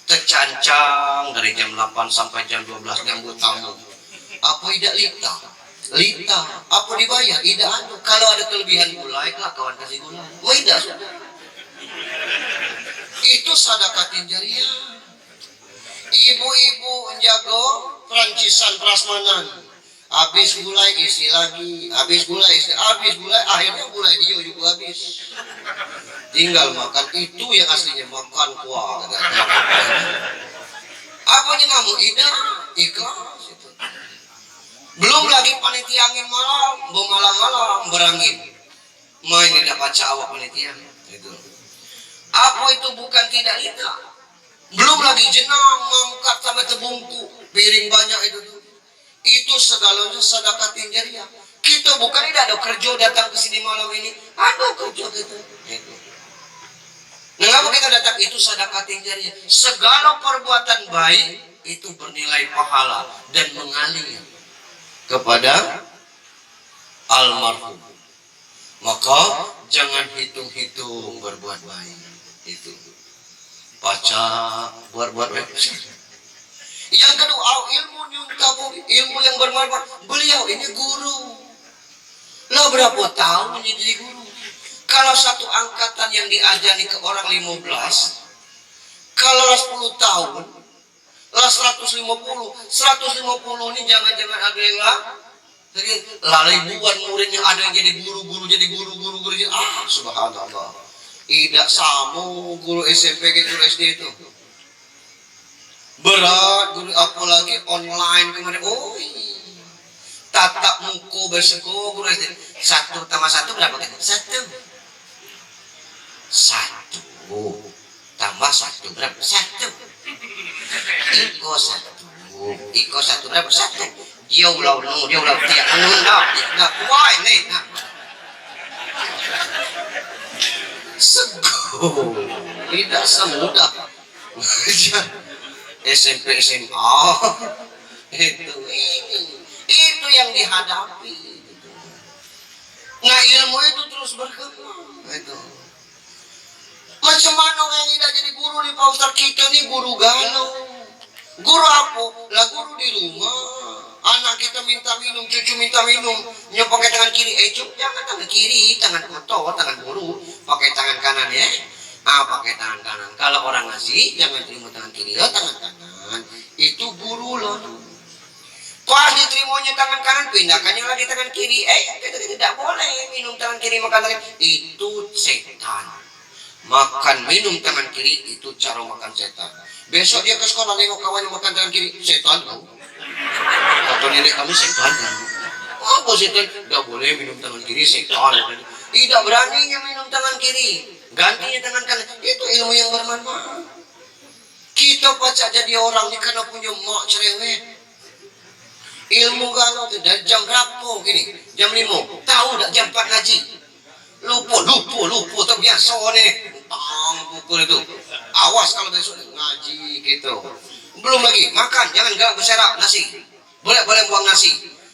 Tercancang dari jam 8 sampai jam 12 nyambut tamu. Apa tidak lita? Lita. Apa dibayar? Tidak ada. Kalau ada kelebihan gulai, kawan kasih gulai. Tidak sudah. Itu sedekatin jariyah. Ibu-ibu menjaga perancisan prasmanan. Habis gulai isi lagi, habis gulai, akhirnya gulai dia juga habis. Tinggal makan, itu yang aslinya makan kuah. Apanya kamu? Ikhlas. Belum lagi panitia angin malam, malam berangin. Main tidak baca awak panitia. Itu. Apa itu bukan tidak lihat? Belum lagi jenang mengangkat sampai terbungku, piring banyak itu tuh. Itu segalanya sedekatin jariyah. Kita bukan tidak ada kerja datang ke sini malam ini. Ada kerja gitu. Nah, apa kita datang itu sedekah jariyah. Segala perbuatan baik itu bernilai pahala dan mengalir kepada almarhum. Maka jangan hitung-hitung berbuat baik. Itu baca berbuat baik. Yang kedua, ilmu ilmu yang bermanfaat. Beliau ini guru. Lah berapa tahun jadi guru? Kalau satu angkatan yang diajari ke orang 15, kalau 10 tahun, lah 150 ini jangan-jangan ada yang lah. Jadi ribuan muridnya ada yang jadi guru-guru, subhanallah. Tidak sama guru SMP ke guru SD itu. Berat guru, apalagi online kemarin. Oh, tatap muka berseko guru SD. 1 tambah 1 berapa kan? 1 tambah 1 berapa? 1. Iko 1 berapa? 1. Dia ulau tiap enggak kuat nih. Sego tidak semudah SMP SMA itu yang dihadapi. Nah ilmu itu terus berkembang itu. Macam mana orang yang tidak jadi guru di Pak Ustaz kita nih guru galau. Guru apa? Lah guru di rumah. Anak kita minta minum, cucu minta minum, pakai tangan kiri. Jangan tangan kiri, tangan kotor, tangan guru. Pakai tangan kanan ya. Pakai tangan kanan. Kalau orang ngasih, jangan terima tangan kiri, tangan kanan. Itu guru loh. Pas diterimanya tangan kanan, pindahkannya lagi tangan kiri. Kita tidak boleh minum tangan kiri, makan tangan kiri. Itu setan. Makan minum tangan kiri itu cara makan setan. Besok dia ke sekolah nengok kawannya makan tangan kiri, setan kau. Kata nenek kamu setan. Apa setan? Tidak boleh minum tangan kiri, setan. Tidak beraninya minum tangan kiri, gantinya tangan kanan. Itu ilmu yang bermanfaat. Kita pacak jadi orang ni karena punya mak cerewet. Ilmu galau tu dari jam berapa gini? Jam 5. Tahu tak jam 4 ngaji? Lupa terbiasa ni. Pukul itu. Awas kalau besok ngaji gitu. Belum lagi makan, jangan galak berserak nasi. Boleh buang nasi.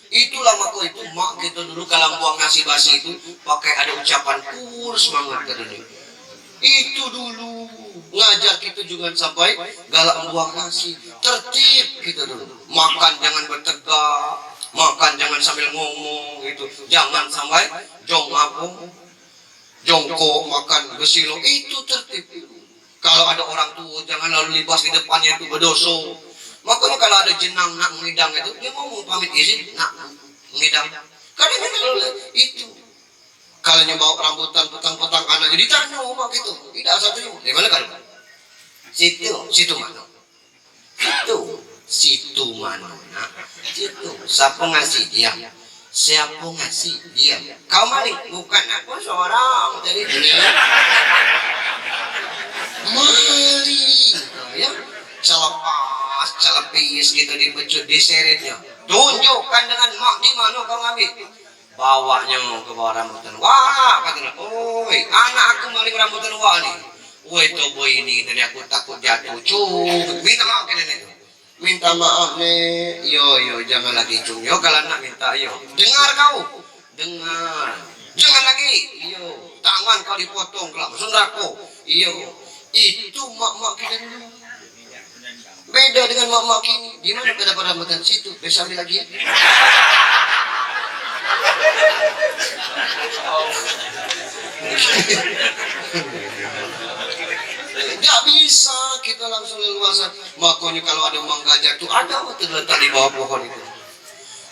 Itulah maka itu mak kita dulu kalau buang nasi basi itu pakai ada ucapan semangat kita dulu. Itu dulu ngajar kita juga sampai galak buang nasi. Tertib kita dulu. Makan jangan bertegak, makan jangan sambil ngomong itu. Jangan sampai jongkok makan bersilong, itu tertib. Kalau ada orang tua jangan lalu libas di depannya, itu berdosa. Makanya kalau ada jenang nak mengidang itu, dia ngomong pamit izin nak mengidang. Kadang-kadang itu kalau bawa rambutan petang-petang anaknya ditanya mak gitu, tidak satu di mana kan? Situ mana? Situ mana? Situ. Siapa ngasih diam? Siapa ngasih diam? Kau maling? Bukan aku seorang dari dunia. Maling, ya? Celepis gitu dipecut, diseretnya. Tunjukkan dengan mak di mana kau ngambil. Bawanya ke bawah rambutan. Wah, katanya, oi, anak aku maling rambutan wah nih. Woi, tobo ini tadi aku takut jatuh. Minta maaf kan itu. Minta maaf nih. Yo, jangan lagi cung. Yo, kalau nak minta yo. Dengar kau. Dengar. Jangan lagi. Yo, tangan kau dipotong kelak sundrako. Yo, itu mak-mak kita dulu. Beda dengan mak-mak kini. Di mana pada rambutan situ? Besok ambil lagi ya. Tidak bisa kita langsung leluasa. Makanya kalau ada mangga jatuh, ada terletak di bawah pohon itu.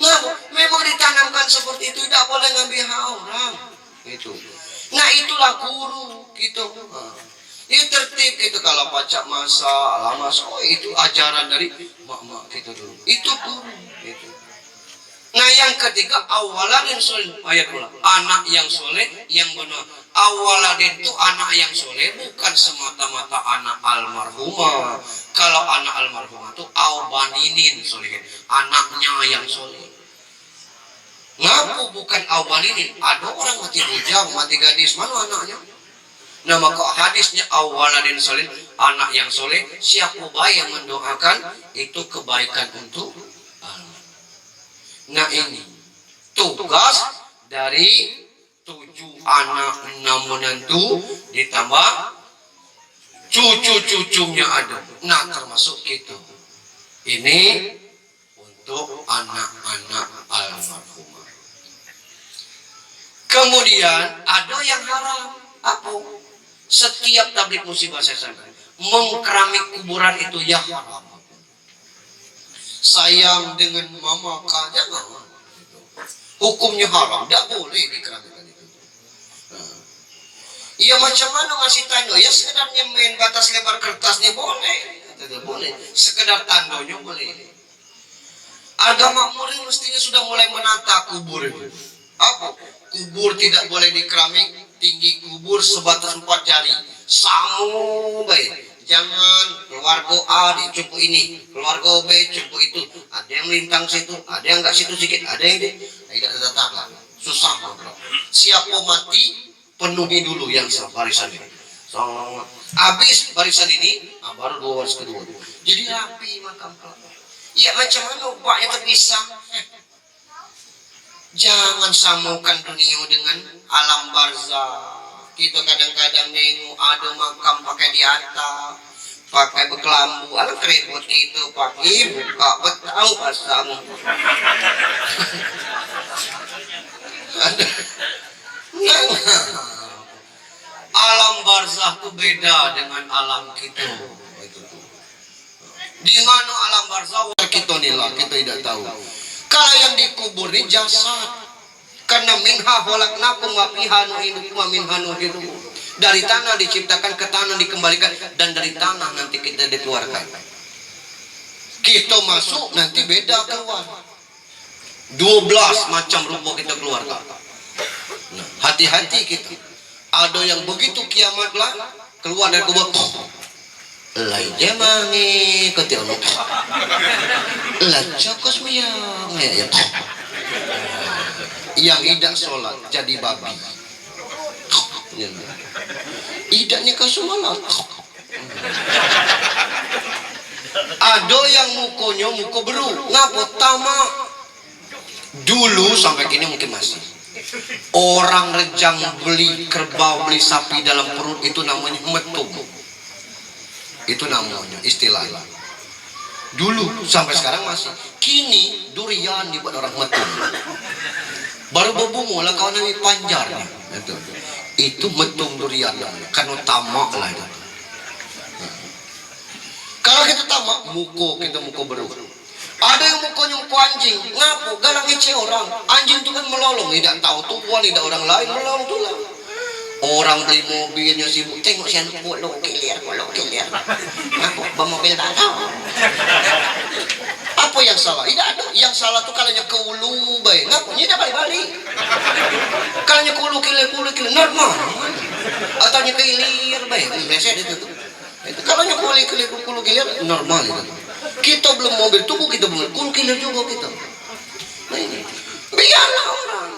Nah, memang ditanamkan seperti itu, tidak boleh ngambil orang. Itu. Nah, itulah guru gitu. Ini tertib itu kalau pacak masa, lama itu ajaran dari mak-mak kita dulu. Itu guru. Itu. Nah yang ketiga awaladin soleh, ayat pula anak yang soleh yang benar. Awaladin itu anak yang soleh bukan semata-mata anak almarhumah. Kalau anak almarhumah itu awbaninin soleh, anaknya yang soleh. Ngapu bukan awbaninin. Ada orang mati bujang, mati gadis, mana anaknya? Nah maka hadisnya awaladin soleh, anak yang soleh, siapa baik yang mendoakan itu kebaikan untuk anak. Nah ini tugas dari 7 anak 6 menantu ditambah cucu-cucunya ada. Nah termasuk kita. Ini untuk anak-anak almarhumah. Kemudian ada yang haram. Apa? Setiap tablik musibah saya sampaikan, mengkeramik kuburan itu ya haram. Sayang dengan mama jangan. Hukumnya haram, tidak boleh dikeramikkan itu. Ya macam mana ngasih tanda? Ya sekedar nyemen batas lebar kertasnya boleh, tidak boleh. Sekedar tandanya boleh. Agama murid mestinya sudah mulai menata kubur itu. Apa? Kubur tidak boleh dikeramik. Tinggi kubur sebatas 4 jari. Sampai jangan keluarga A dicukup ini, keluarga B cukup itu. Ada yang melintang situ, ada yang enggak situ sedikit, ada yang tidak tetangga. Susah bro. Siapa mati penuhi dulu yang barisan ini. So, habis barisan ini, baru 2 baris kedua. Jadi rapi makam kelapa. Ya macam mana bapaknya terpisah? Jangan samakan dunia dengan alam barzah. Kita kadang-kadang nengok ada makam pakai di atas, pakai berkelambu. Alam keren buat kita pakai buka betang pasang. Alam barzah itu beda dengan alam kita. Di mana alam barzah kita nilai kita tidak tahu. Kalau yang dikubur di jasad, karena minha khalaqnakum wa fiha nu'idukum wa minha nukhrijukum. Dari tanah diciptakan, ke tanah dikembalikan, dan dari tanah nanti kita dikeluarkan. Kita masuk nanti beda keluar. 12 macam rupa kita keluarkan. Nah, hati-hati kita. Ada yang begitu kiamatlah keluar dari kubur. Lai jemangi ketianak. Lacakos miyang ya. Yang tidak sholat jadi babi. Idaknya ke sholat. Ada yang mukonya muka beru. Ngapa tamak? Dulu sampai kini mungkin masih. Orang rejang beli kerbau, beli sapi dalam perut itu namanya metum. Itu namanya istilah. Dulu sampai sekarang masih. Kini durian dibuat orang metum. Baru berbunga lah kawan Nabi panjar. Itu metum durian karena tamak lah itu. Kalau kita tamak, kita muka beru. Ada yang mukanya muka anjing. Ngapu? Galang ngece orang. Anjing itu kan melolong. Tidak tahu tuan, tidak orang lain melolong tu lah. Orang beli mobilnya sibuk, tengok si anak buat lokil liar. Ngapu? Bermobil tak tahu. Apa yang salah? Tidak ada. Yang salah tu kalanya ke ulu baik. Ngapu? Ini dah balik-balik. Kalanya ke ulu kilir normal. Ataunya ke ilir baik. Biasa itu tu. Kalanya ke ulu kilir normal itu. Kita belum mobil tunggu, kita belum ulu kilir juga kita. Nah ini. Biarlah orang.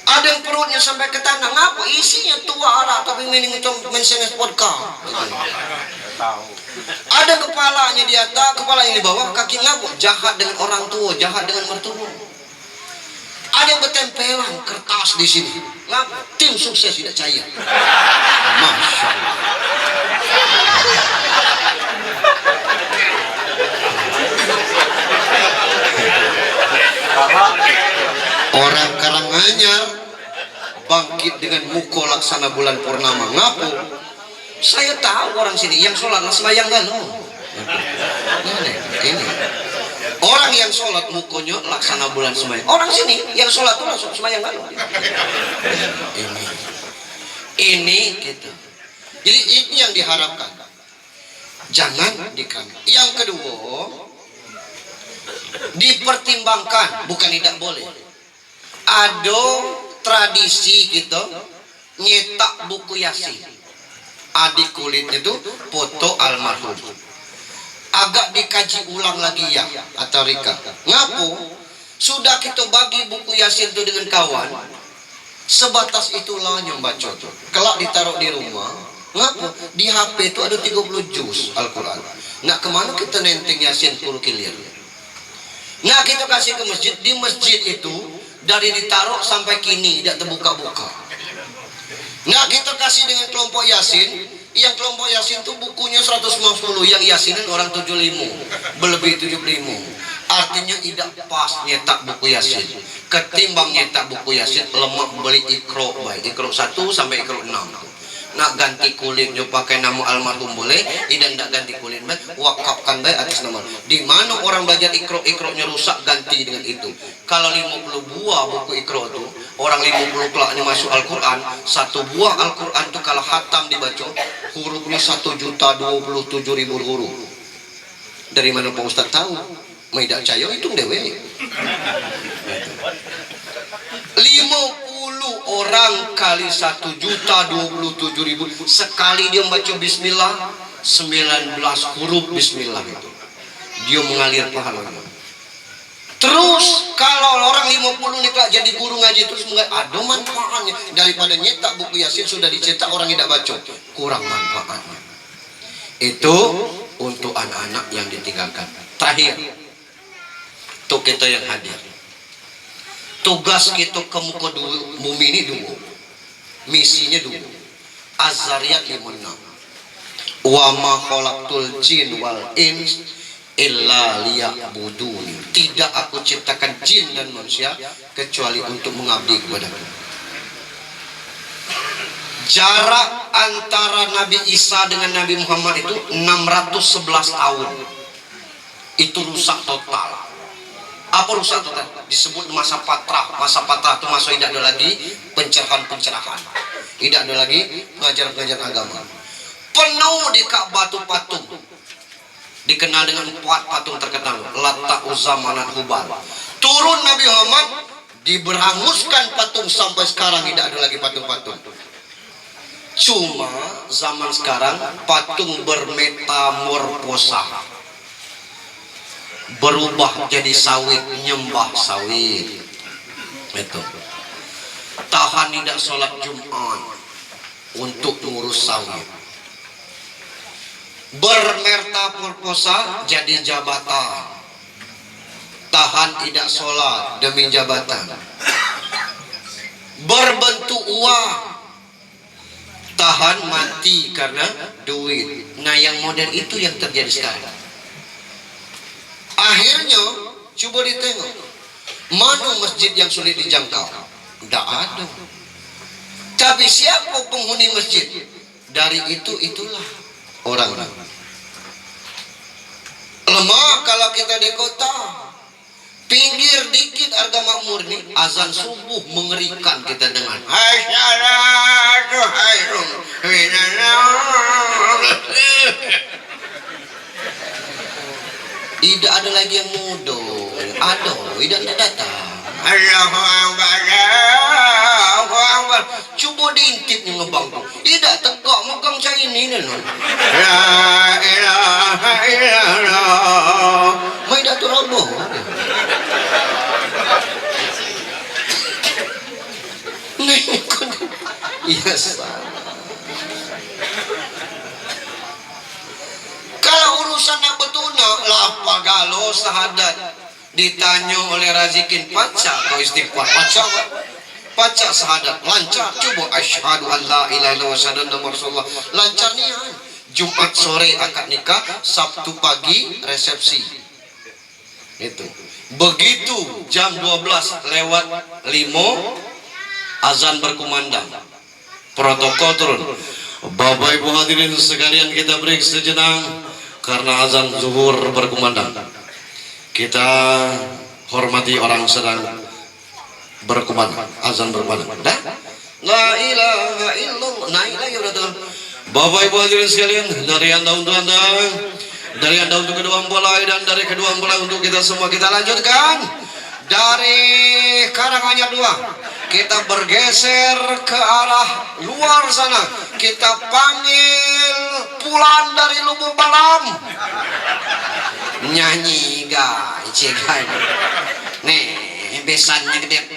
Ada yang perutnya sampai ke tanah, ngapa? Isinya tua arah, tapi minum itu mensenges vodka. Ada kepalanya di atas, kepalanya di bawah, kaki ngapa? Jahat dengan orang tua, jahat dengan mertua. Ada yang bertempelan kertas di sini. Ngapa? Tim sukses tidak cair. Masya Allah. Orang Karanganyar bangkit dengan muka laksana bulan purnama. Ngapu? Saya tahu orang sini yang sholat sembahyang kan? Ini orang yang sholat mukanya laksana bulan sembahyang. Orang sini yang sholat tuh langsung sembahyang kan? Ini gitu. Jadi ini yang diharapkan. Jangan dikambing. Yang kedua, dipertimbangkan, bukan tidak boleh. Ada tradisi gitu nyetak buku Yasin. Adik kulitnya itu foto almarhum. Agak dikaji ulang lagi ya atau Rika. Ngapu? Sudah kita bagi buku Yasin itu dengan kawan. Sebatas itulah yang baca tuh. Kelak ditaruh di rumah. Ngapa? Di HP itu ada 30 juz Al-Quran. Nak kemana kita nenteng Yasin puluh kilir? Nah kita kasih ke masjid. Di masjid itu dari ditaruh sampai kini tidak terbuka-buka. Nah kita kasih dengan kelompok Yasin. Yang kelompok Yasin itu bukunya 150. Yang Yasinan orang 75. Berlebih 75. Artinya tidak pas nyetak buku Yasin. Ketimbang nyetak buku Yasin, lemak beli Iqra baik. Iqra 1 sampai Iqra 6. Nak ganti kulitnya pakai nama almarhum boleh, tidak ganti kulit baik, wakafkan baik atas nama. Di mana orang belajar Iqra-nya rusak, ganti dengan itu. Kalau 50 buah buku Iqra itu, orang 50 kelaknya masuk Al-Quran, satu buah Al-Quran itu kalau khatam dibaca, hurufnya 1.027.000 huruf. Dari mana Pak Ustaz tahu? Tidak cayo hitung dewe. 50 orang kali 1.027.000 sekali dia membaca bismillah 19 huruf bismillah itu. Dia mengalir pahalanya. Terus kalau orang 50 nih Kak jadi guru ngaji terus ada manfaatnya daripada nyetak buku Yasin sudah dicetak orang tidak baca, kurang manfaatnya. Itu untuk anak-anak yang ditinggalkan. Terakhir, untuk kita yang hadir, tugas kita ke muka bumi ini dulu, misinya dulu. Az-Zariyat 56. Wa ma khalaqtul jin wal ins illa liya'buduni. Tidak aku ciptakan jin dan manusia kecuali untuk mengabdi kepadaku. Jarak antara Nabi Isa dengan Nabi Muhammad itu 611 tahun. Itu rusak total. Apa rusak total? Disebut masa patrah. Masa patrah itu masa tidak ada lagi pencerahan-pencerahan, tidak ada lagi pengajaran-pengajaran agama. Penuh di Ka'bah itu patung, dikenal dengan 4 patung terkenal, Lata, Uzza, Manat, Hubal. Turun Nabi Muhammad, diberhanguskan patung sampai sekarang tidak ada lagi patung-patung. Cuma zaman sekarang patung bermetamorfosa, berubah jadi sawit, nyembah sawit. Itu tahan tidak sholat Jumat untuk ngurus sawit. Bermetamorfosa jadi jabatan, tahan tidak sholat demi jabatan. Berbentuk uang, tahan mati karena duit. Nah yang modern itu yang terjadi sekarang. Akhirnya coba ditengok, mana masjid yang sulit dijangkau? Tidak ada. Tapi siapa penghuni masjid? Dari itulah orang-orang. Lemah kalau kita di kota, pinggir dikit harga makmur nih, azan subuh mengerikan kita dengar. Assalatu khairum minallahi. Tidak ada lagi yang mudo, ada, tidak datang. Allahu Akbar, Allahu Akbar. Coba diintip nih ngebang tuh. Tidak tegak megang saya ini nih. La ilaha illallah. Tidak teroboh. Iya salah. Kalau urusan yang betuna, lapa galo sahadat. Ditanya oleh Razikin, paca kau istighfar, paca sahadat, lancar. Coba asyhadu an la ilaha illallah wa asyhadu anna Rasulullah, lancar nih. Jumat sore akad nikah, Sabtu pagi resepsi. Itu. Begitu jam 12:05 azan berkumandang. Protokol turun. Bapak Ibu hadirin sekalian, kita break sejenak karena azan zuhur berkumandang. Kita hormati orang sedang berkumandang, azan berkumandang. Dah? La ilaha illallah. La ilaha illallah. Bapak Ibu hadirin sekalian, dari Anda untuk Anda, dari Anda untuk kedua mempelai, dan dari kedua mempelai untuk kita semua, kita lanjutkan. Dari Karanganyar 2 kita bergeser ke arah luar sana. Kita panggil Pulan dari Lubuk Balam. Nyanyi guys, nih besannya gede.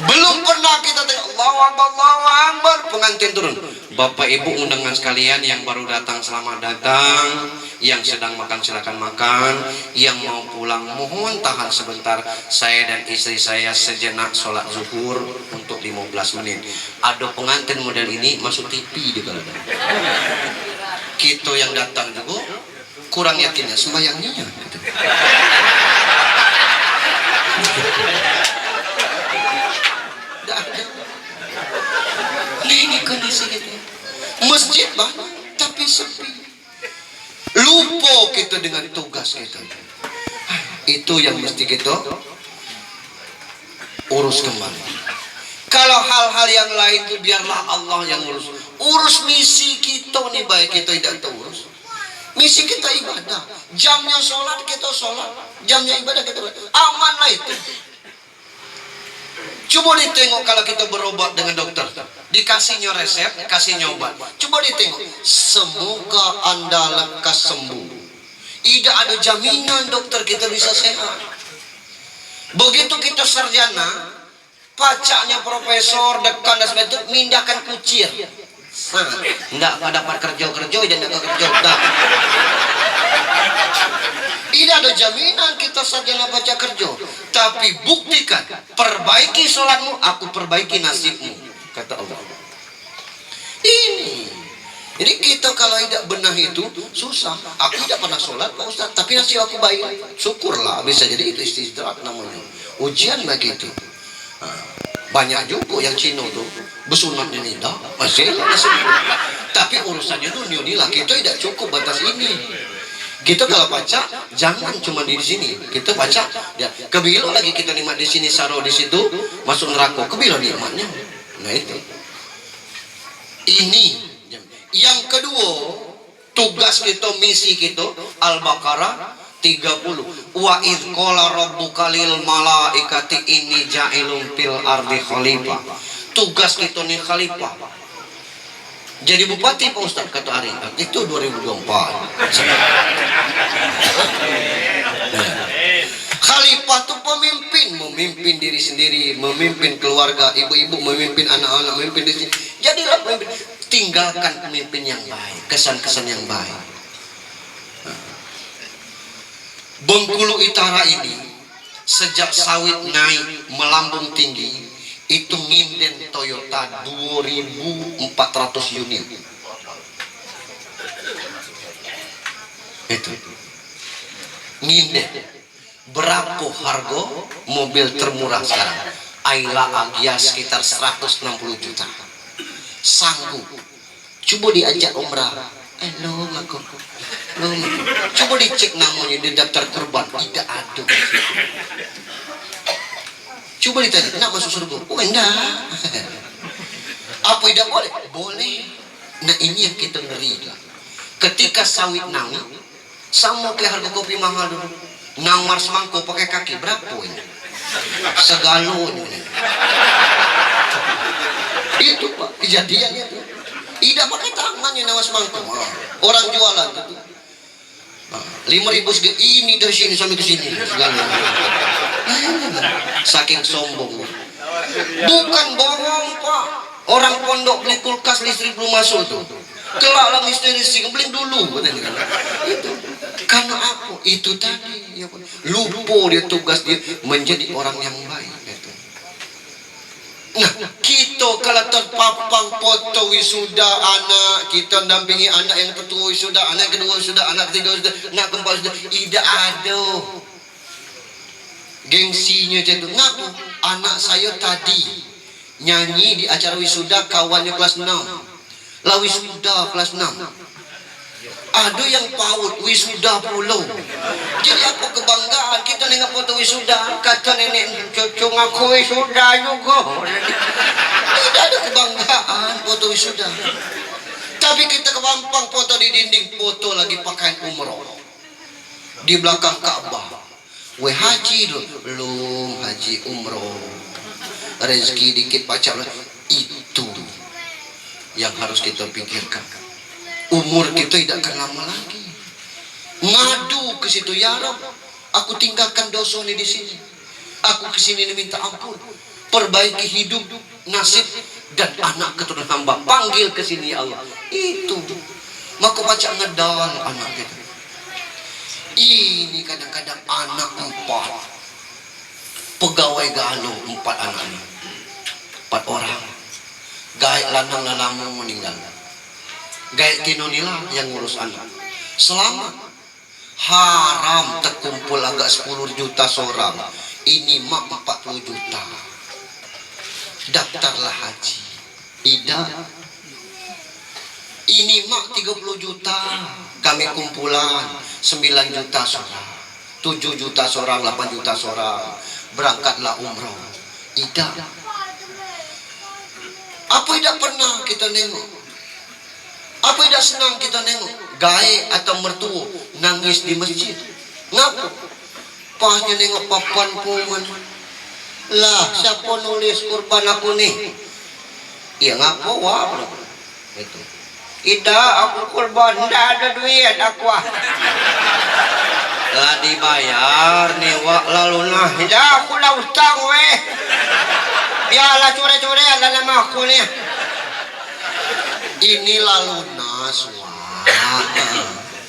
Belum pernah kita tengok Allahu Akbar, pengantin turun. Bapak Ibu undangan sekalian yang baru datang selamat datang, yang sedang makan silakan makan, yang mau pulang mohon tahan sebentar. Saya dan istri saya sejenak sholat zuhur untuk 15 menit. Ada pengantin model ini masuk TV di kalau ada. Kita yang datang juga kurang yakinnya sembahyangnya. Gitu. Ini kondisi kita. Masjid banyak tapi sepi. Lupa kita dengan tugas kita. Itu yang mesti kita urus kembali. Kalau hal-hal yang lain itu biarlah Allah yang urus. Urus misi kita nih, baik kita tidak terurus. Misi kita ibadah. Jamnya sholat kita sholat. Jamnya ibadah kita ibadah. Aman lah itu. Coba ditengok kalau kita berobat dengan dokter, dikasihnya resep, kasihnya obat. Coba ditengok, semoga Anda lekas sembuh. Tidak ada jaminan dokter kita bisa sehat. Begitu kita sarjana, pacaknya profesor, dekan dan sebagainya, mindahkan kucir. Enggak dapat kerja-kerja dan enggak kerja. Tidak ada jaminan kita sarjana baca kerja, tapi buktikan, perbaiki sholatmu, aku perbaiki nasibmu, kata Allah. Ini, jadi kita kalau tidak benar itu susah. Aku tidak pernah sholat Pak Ustaz, tapi nasib aku baik, syukurlah. Bisa jadi itu istirahat namanya, ujian begitu. Banyak juga yang Cina tuh bersunat ini dah masih tapi urusannya dunia ini lah, kita tidak cukup batas ini. Kita kalau baca jangan cuma di sini, kita baca ya, kebilo lagi kita nikmat di sini, saro di situ, masuk neraka, kebilo nikmatnya. Nah itu. Ini yang kedua, tugas kita, misi kita, Al-Baqarah 30. Wa idz qala rabbuka lil malaikati inni ja'ilun fil ardi khalifah. Tugas kita nih khalifah. Jadi bupati Pak Ustaz, kata Ari, itu 2024. Khalifah itu pemimpin, memimpin diri sendiri, memimpin keluarga, ibu-ibu memimpin anak-anak, memimpin diri sendiri. Jadilah pemimpin, tinggalkan pemimpin yang baik, kesan-kesan yang baik. Bengkulu Utara ini sejak sawit naik melambung tinggi, itu nginden Toyota 2.400 unit. Itu nginden. Berapa harga mobil termurah sekarang? Ayla Agya sekitar 160 juta. Sanggup. Coba diajak umrah. Lo aku. Coba dicek namanya di daftar kurban, tidak ada. Coba ditanya, nak masuk surga? Oh enggak. Apa tidak boleh? Boleh. Nah ini yang kita ngeri lah. Ketika sawit nang, sama kayak harga kopi mahal dulu. Nang Mars mangko pakai kaki berapa ini? Segalon. Itu Pak, kejadian itu. Tidak pakai tangannya nawas mangko. Orang jualan itu. 5.000 segini, ini dari sini sampai ke sini. Segalon. Saking sombong. Bukan bohong Pak. Orang pondok beli kulkas listrik belum masuk tuh. Kelak lah misteri sing beli dulu katanya. Itu karena apa? Itu tadi ya, lupa dia tugas dia menjadi orang yang baik gitu. Nah, kita kalau terpapang foto wisuda anak, kita dampingi anak yang pertama wisuda, anak kedua wisuda, anak ketiga wisuda, anak keempat wisuda, tidak ada gengsinya itu. Ngapa? Anak saya tadi nyanyi di acara wisuda kawannya kelas 6. Lah wisuda kelas 6. Ada yang PAUD wisuda pulau. Jadi apa kebanggaan kita dengan foto wisuda? Kata nenek cucu ngaku wisuda juga. Tidak ada kebanggaan foto wisuda. Tapi kita kepampang foto di dinding, foto lagi pakaian umroh di belakang Ka'bah. We haji belum haji umroh. Rezeki dikit pacak. Itu yang harus kita pikirkan. Umur kita tidak akan lama lagi. Ngadu ke situ, ya Rob, Aku tinggalkan dosa ini di sini. Aku kesini minta ampun. Perbaiki hidup, nasib, dan anak keturunan hamba. Panggil ke sini ya Allah. Itu. Maka baca ngedal anak kita. Ini kadang-kadang anak 4. Pegawai galuh 4 anaknya. 4 orang. Gaek lanang lanamu meninggal. Gaek kinonila yang ngurus anak. Selamat. Haram terkumpul agak 10 juta seorang. Ini mak 40 juta. Daftarlah haji. Ida. Ini mak 30 juta. Kami kumpulan 9 juta seorang. 7 juta seorang, 8 juta seorang. Berangkatlah umroh. Ida. Apa tidak pernah kita nengok? Apa tidak senang kita nengok? Gaek atau mertua nangis di masjid. Ngapa? Pasnya nengok papan pungan. Lah, siapa nulis kurban aku nih? Ya ngapa wah? Itu. Ida aku kurban, tidak ada duit aku. Lah dibayar nih wak lalu nah. Ida aku lah utang weh. Biarlah core-core lah nama aku nih. Ini lalu nas wak.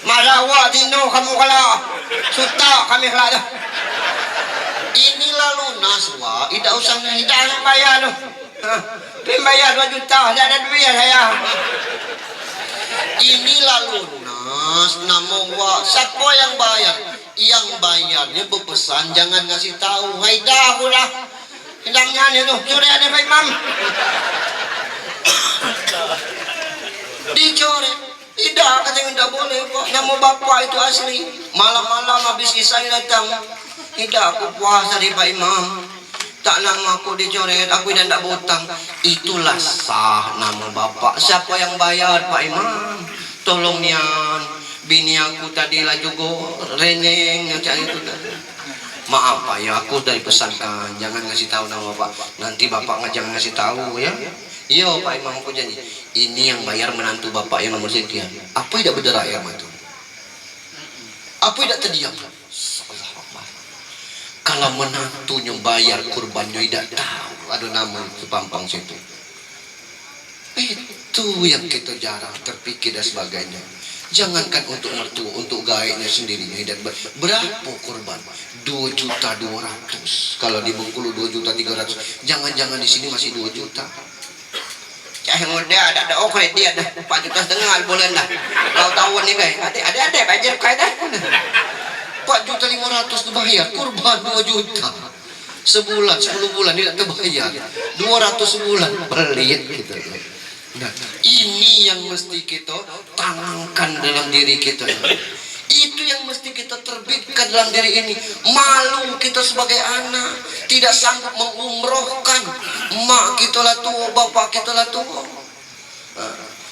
Mada wak dino kamu kalau suta kami kelada. Ini lalu nas wak. Tidak usah tidak bayar loh. Bayar 2 juta, tidak ada duit saya. Ini lalu nas nama wak. Siapa yang bayar? Yang bayarnya berpesan jangan ngasih tahu. Haida aku lah. Hidangnya ni tu, curi ada Pak Imam. Dicoret. Tidak, katanya tidak boleh Pak. Nama bapak itu asli. Malam-malam habis isai datang. Tidak, aku puasa di Pak Imam. Tak nama aku dicoret, aku tidak berhutang. Itulah sah nama bapak. Siapa yang bayar Pak Imam? Tolong nian. Bini aku tadi lah juga renyeng yang cari itu. Maaf Pak ya, aku dari pesankan jangan ngasih tahu nama Bapak. Nanti Bapak jangan ngasih tahu ya. Iya Pak Imam aku janji. Ini yang bayar menantu Bapak yang nomor sekian. Apa tidak berderak ya itu? Apa tidak terdiam? Kalau menantunya bayar kurbannya tidak tahu ada nama sepampang situ. Itu yang kita jarang terpikir dan sebagainya. Jangankan untuk mertua, untuk gaeknya sendirinya. Berapa kurban? 2.200.000. Kalau di Bengkulu 2.300.000. Jangan-jangan di sini masih 2 juta. Cah muda ada oke dia ada 4,5 juta bulan dah. Kau tahu nih guys. Ada bajar kau dah. 4.500.000 dibayar kurban 2 juta. Sebulan 10 bulan tidak terbayar. 200 sebulan pelit gitu. Nah, ini yang mesti kita tanamkan dalam diri kita. Itu yang mesti kita terbitkan dalam diri ini. Malu kita sebagai anak tidak sanggup mengumrohkan. Mak kita lah tua, bapak kita lah tua.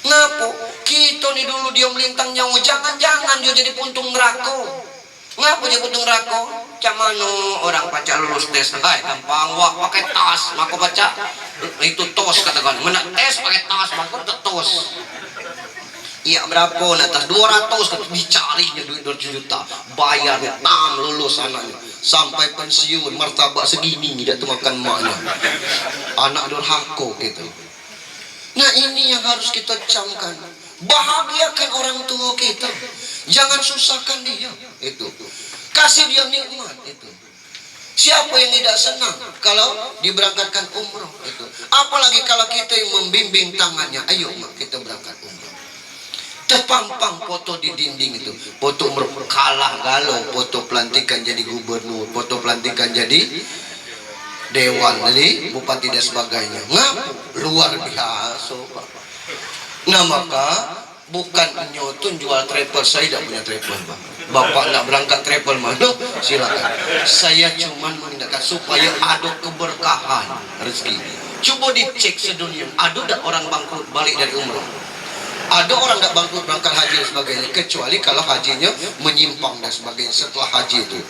Ngapo? Kita ni dulu dia melintang nyawa. Jangan-jangan dia jadi puntung neraka. Ngapa dia puntung neraka? Cak mana orang baca lulus tes? Hai, gampang wak pakai tas. Maka baca itu tos katakan. Mana tes pakai tas, maka tos. Iya berapa nak tas? 200 dicarinya duit 2 juta. Bayarnya tam lulus anaknya. Sampai pensiun martabak segini tidak makan maknya. Anak durhaka gitu. Nah ini yang harus kita camkan. Bahagiakan orang tua kita. Jangan susahkan dia. Itu. Kasih dia nikmat itu. Siapa yang tidak senang kalau diberangkatkan umroh itu. Apalagi kalau kita yang membimbing tangannya. Ayo kita berangkat umroh. Terpampang foto di dinding itu. Foto umroh kalah galau. Foto pelantikan jadi gubernur. Foto pelantikan jadi dewan, jadi bupati dan sebagainya. Ngapu luar biasa Pak. Nah maka bukan nyotun jual travel, saya tidak punya travel Pak. Bapak nak berangkat travel mana? Silakan. Saya cuma menindakkan supaya ada keberkahan rezeki. Coba dicek sedunia. Ada tak orang bangkrut balik dari umrah? Ada orang tak bangkrut berangkat haji dan sebagainya. Kecuali kalau hajinya menyimpang dan sebagainya setelah haji itu.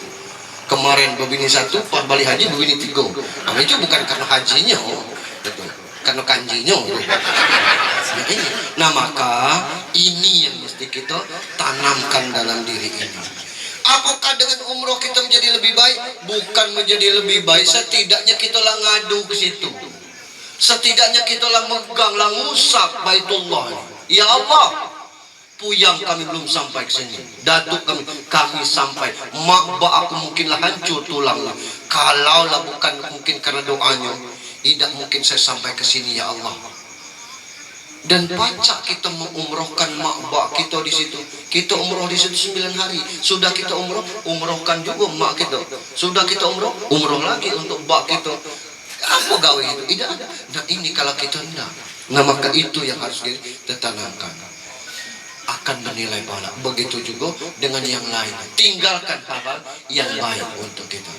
Kemarin berbini 1, pas balik haji berbini 3. Nah, itu bukan karena hajinya, betul. Karena kanjinya. Nah maka ini yang mesti kita tanamkan dalam diri ini. Apakah dengan umroh kita menjadi lebih baik? Bukan menjadi lebih baik, setidaknya kita lah ngadu ke situ. Setidaknya kita lah megang, lah ngusap Baitullah. Ya Allah, puyang kami belum sampai ke sini, datuk kami sampai, mak bak aku mungkinlah hancur tulangnya. Kalaulah bukan mungkin karena doanya, tidak mungkin saya sampai ke sini ya Allah. Dan pacak kita mengumrohkan mak bak kita di situ. Kita umroh di situ 9 hari. Sudah kita umrohkan juga mak kita. Sudah kita umroh lagi untuk bak kita. Apa gawe itu? Tidak ada. Nah ini kalau kita tidak. Nah maka itu yang harus kita tanamkan. Akan menilai pahala. Begitu juga dengan yang lain. Tinggalkan hal-hal yang baik untuk kita.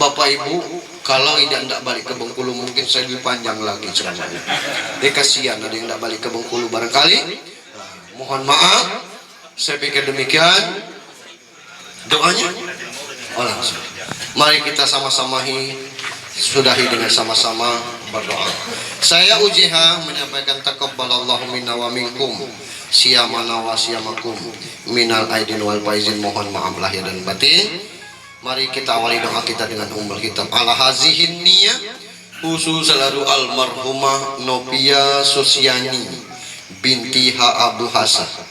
Bapak Ibu, kalau tidak balik ke Bengkulu mungkin saya lebih panjang lagi ceramahnya. Dia kasihan ada yang tidak balik ke Bengkulu barangkali. Mohon maaf. Saya pikir demikian. Doanya? Oh langsung. Mari kita sama-sama sudahi dengan sama-sama berdoa. Saya UJH menyampaikan taqabbalallahu minna wa minkum. Siyamana wa siyamakum minal aidin wal faizin, mohon maaf lahir dan batin. Mari kita awali doa kita dengan ummul kitab. Ala hazihin niyah khusus selalu almarhumah Novia Susiani binti Ha Abu Hasan.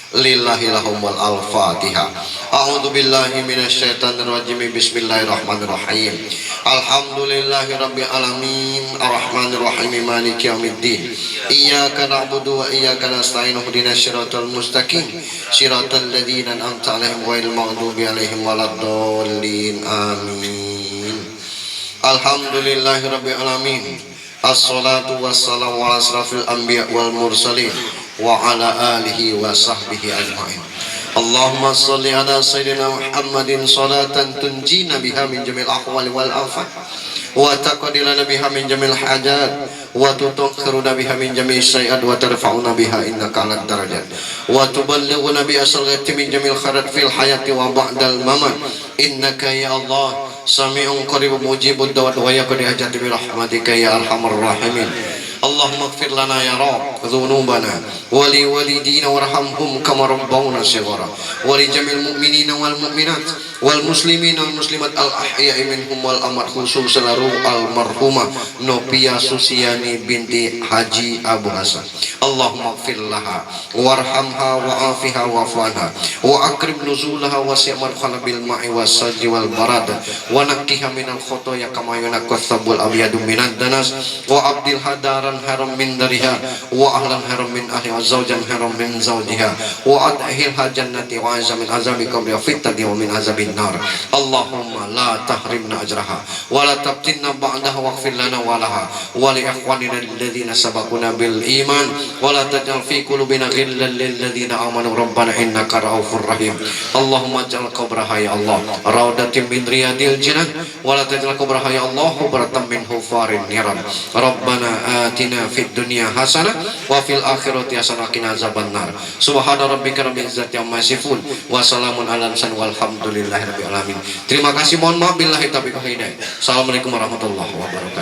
Lillahillahumul al-fatihah. A'udzu billahi minasyaitonir rajim. Bismillahirrahmanirrahim. Alhamdulillahi rabbil alamin arrahmanir rahim maliki yaumiddin. Iyyaka na'budu wa iyyaka nasta'in ihdinas siratal mustaqim siratal ladzina an'amta 'alaihim ghairil maghdubi 'alaihim waladdallin. Amin. Alhamdulillahi rabbil alamin. Assalatu wassalamu ala asrafil anbiya wal mursalin wa ala alihi wa sahbihi ajma'in. Allahumma salli ala sayyidina Muhammadin salatan tunjina biha min jamil ahwali wal afat wa taqdilana biha min jamil hajat wa tutahhiruna biha min jamil sayiat wa tarfa'una biha innaka 'alad darajat wa tuballighuna bi asalati min jamil khairat fil hayati wa ba'dal mamat innaka ya Allah sami'un qaribun mujibud da'wat wa yaqdi hajati bi rahmatika ya arhamar rahimin. Allahumma ighfir lana ya Rabb dhunubana wa li walidina warhamhum kama rabbawna shighara wa li jamil mu'minina wal mu'minat wal muslimina wal muslimat al ahya'i minhum wal amwat khususan al marhumah Novia Susiani binti Haji Abu Hasan. Allahumma ighfir laha warhamha wa afiha wa afanha wa akrim nuzulaha wa si'mal khalabil ma'i was sajji wal barada wa nakkiha minal khotoya kama yunakkas sabul abyadu minad danas wa abdil hadara haram min dariha wa ahlan haram min ahli wa zawjan haram min zawjiha wa adhilha jannati wa azamin azabi qabri wa fitnati wa min azabin nar. Allahumma la tahrimna ajraha wa la tabtinna ba'daha waghfir lana wa laha wa li ikhwanina alladhina sabaquna bil iman wa la taj'al fi qulubina ghillan lil ladzina amanu rabbana innaka ra'ufur rahim. Allahumma ij'al qabraha ya Allah rawdatin min riyadil jinan wa la taj'al qabraha ya Allah hubratan min hufarin niran. Rabbana atina fid dunya hasanah wa fil akhirati hasanah wa qina azabannar. Subhana rabbika rabbil izzati amma yasifun wa salamun alal mursalin walhamdulillahi rabbil alamin. Terima kasih, mohon maaf billahi taufiq wal hidayah. Assalamualaikum warahmatullahi wabarakatuh.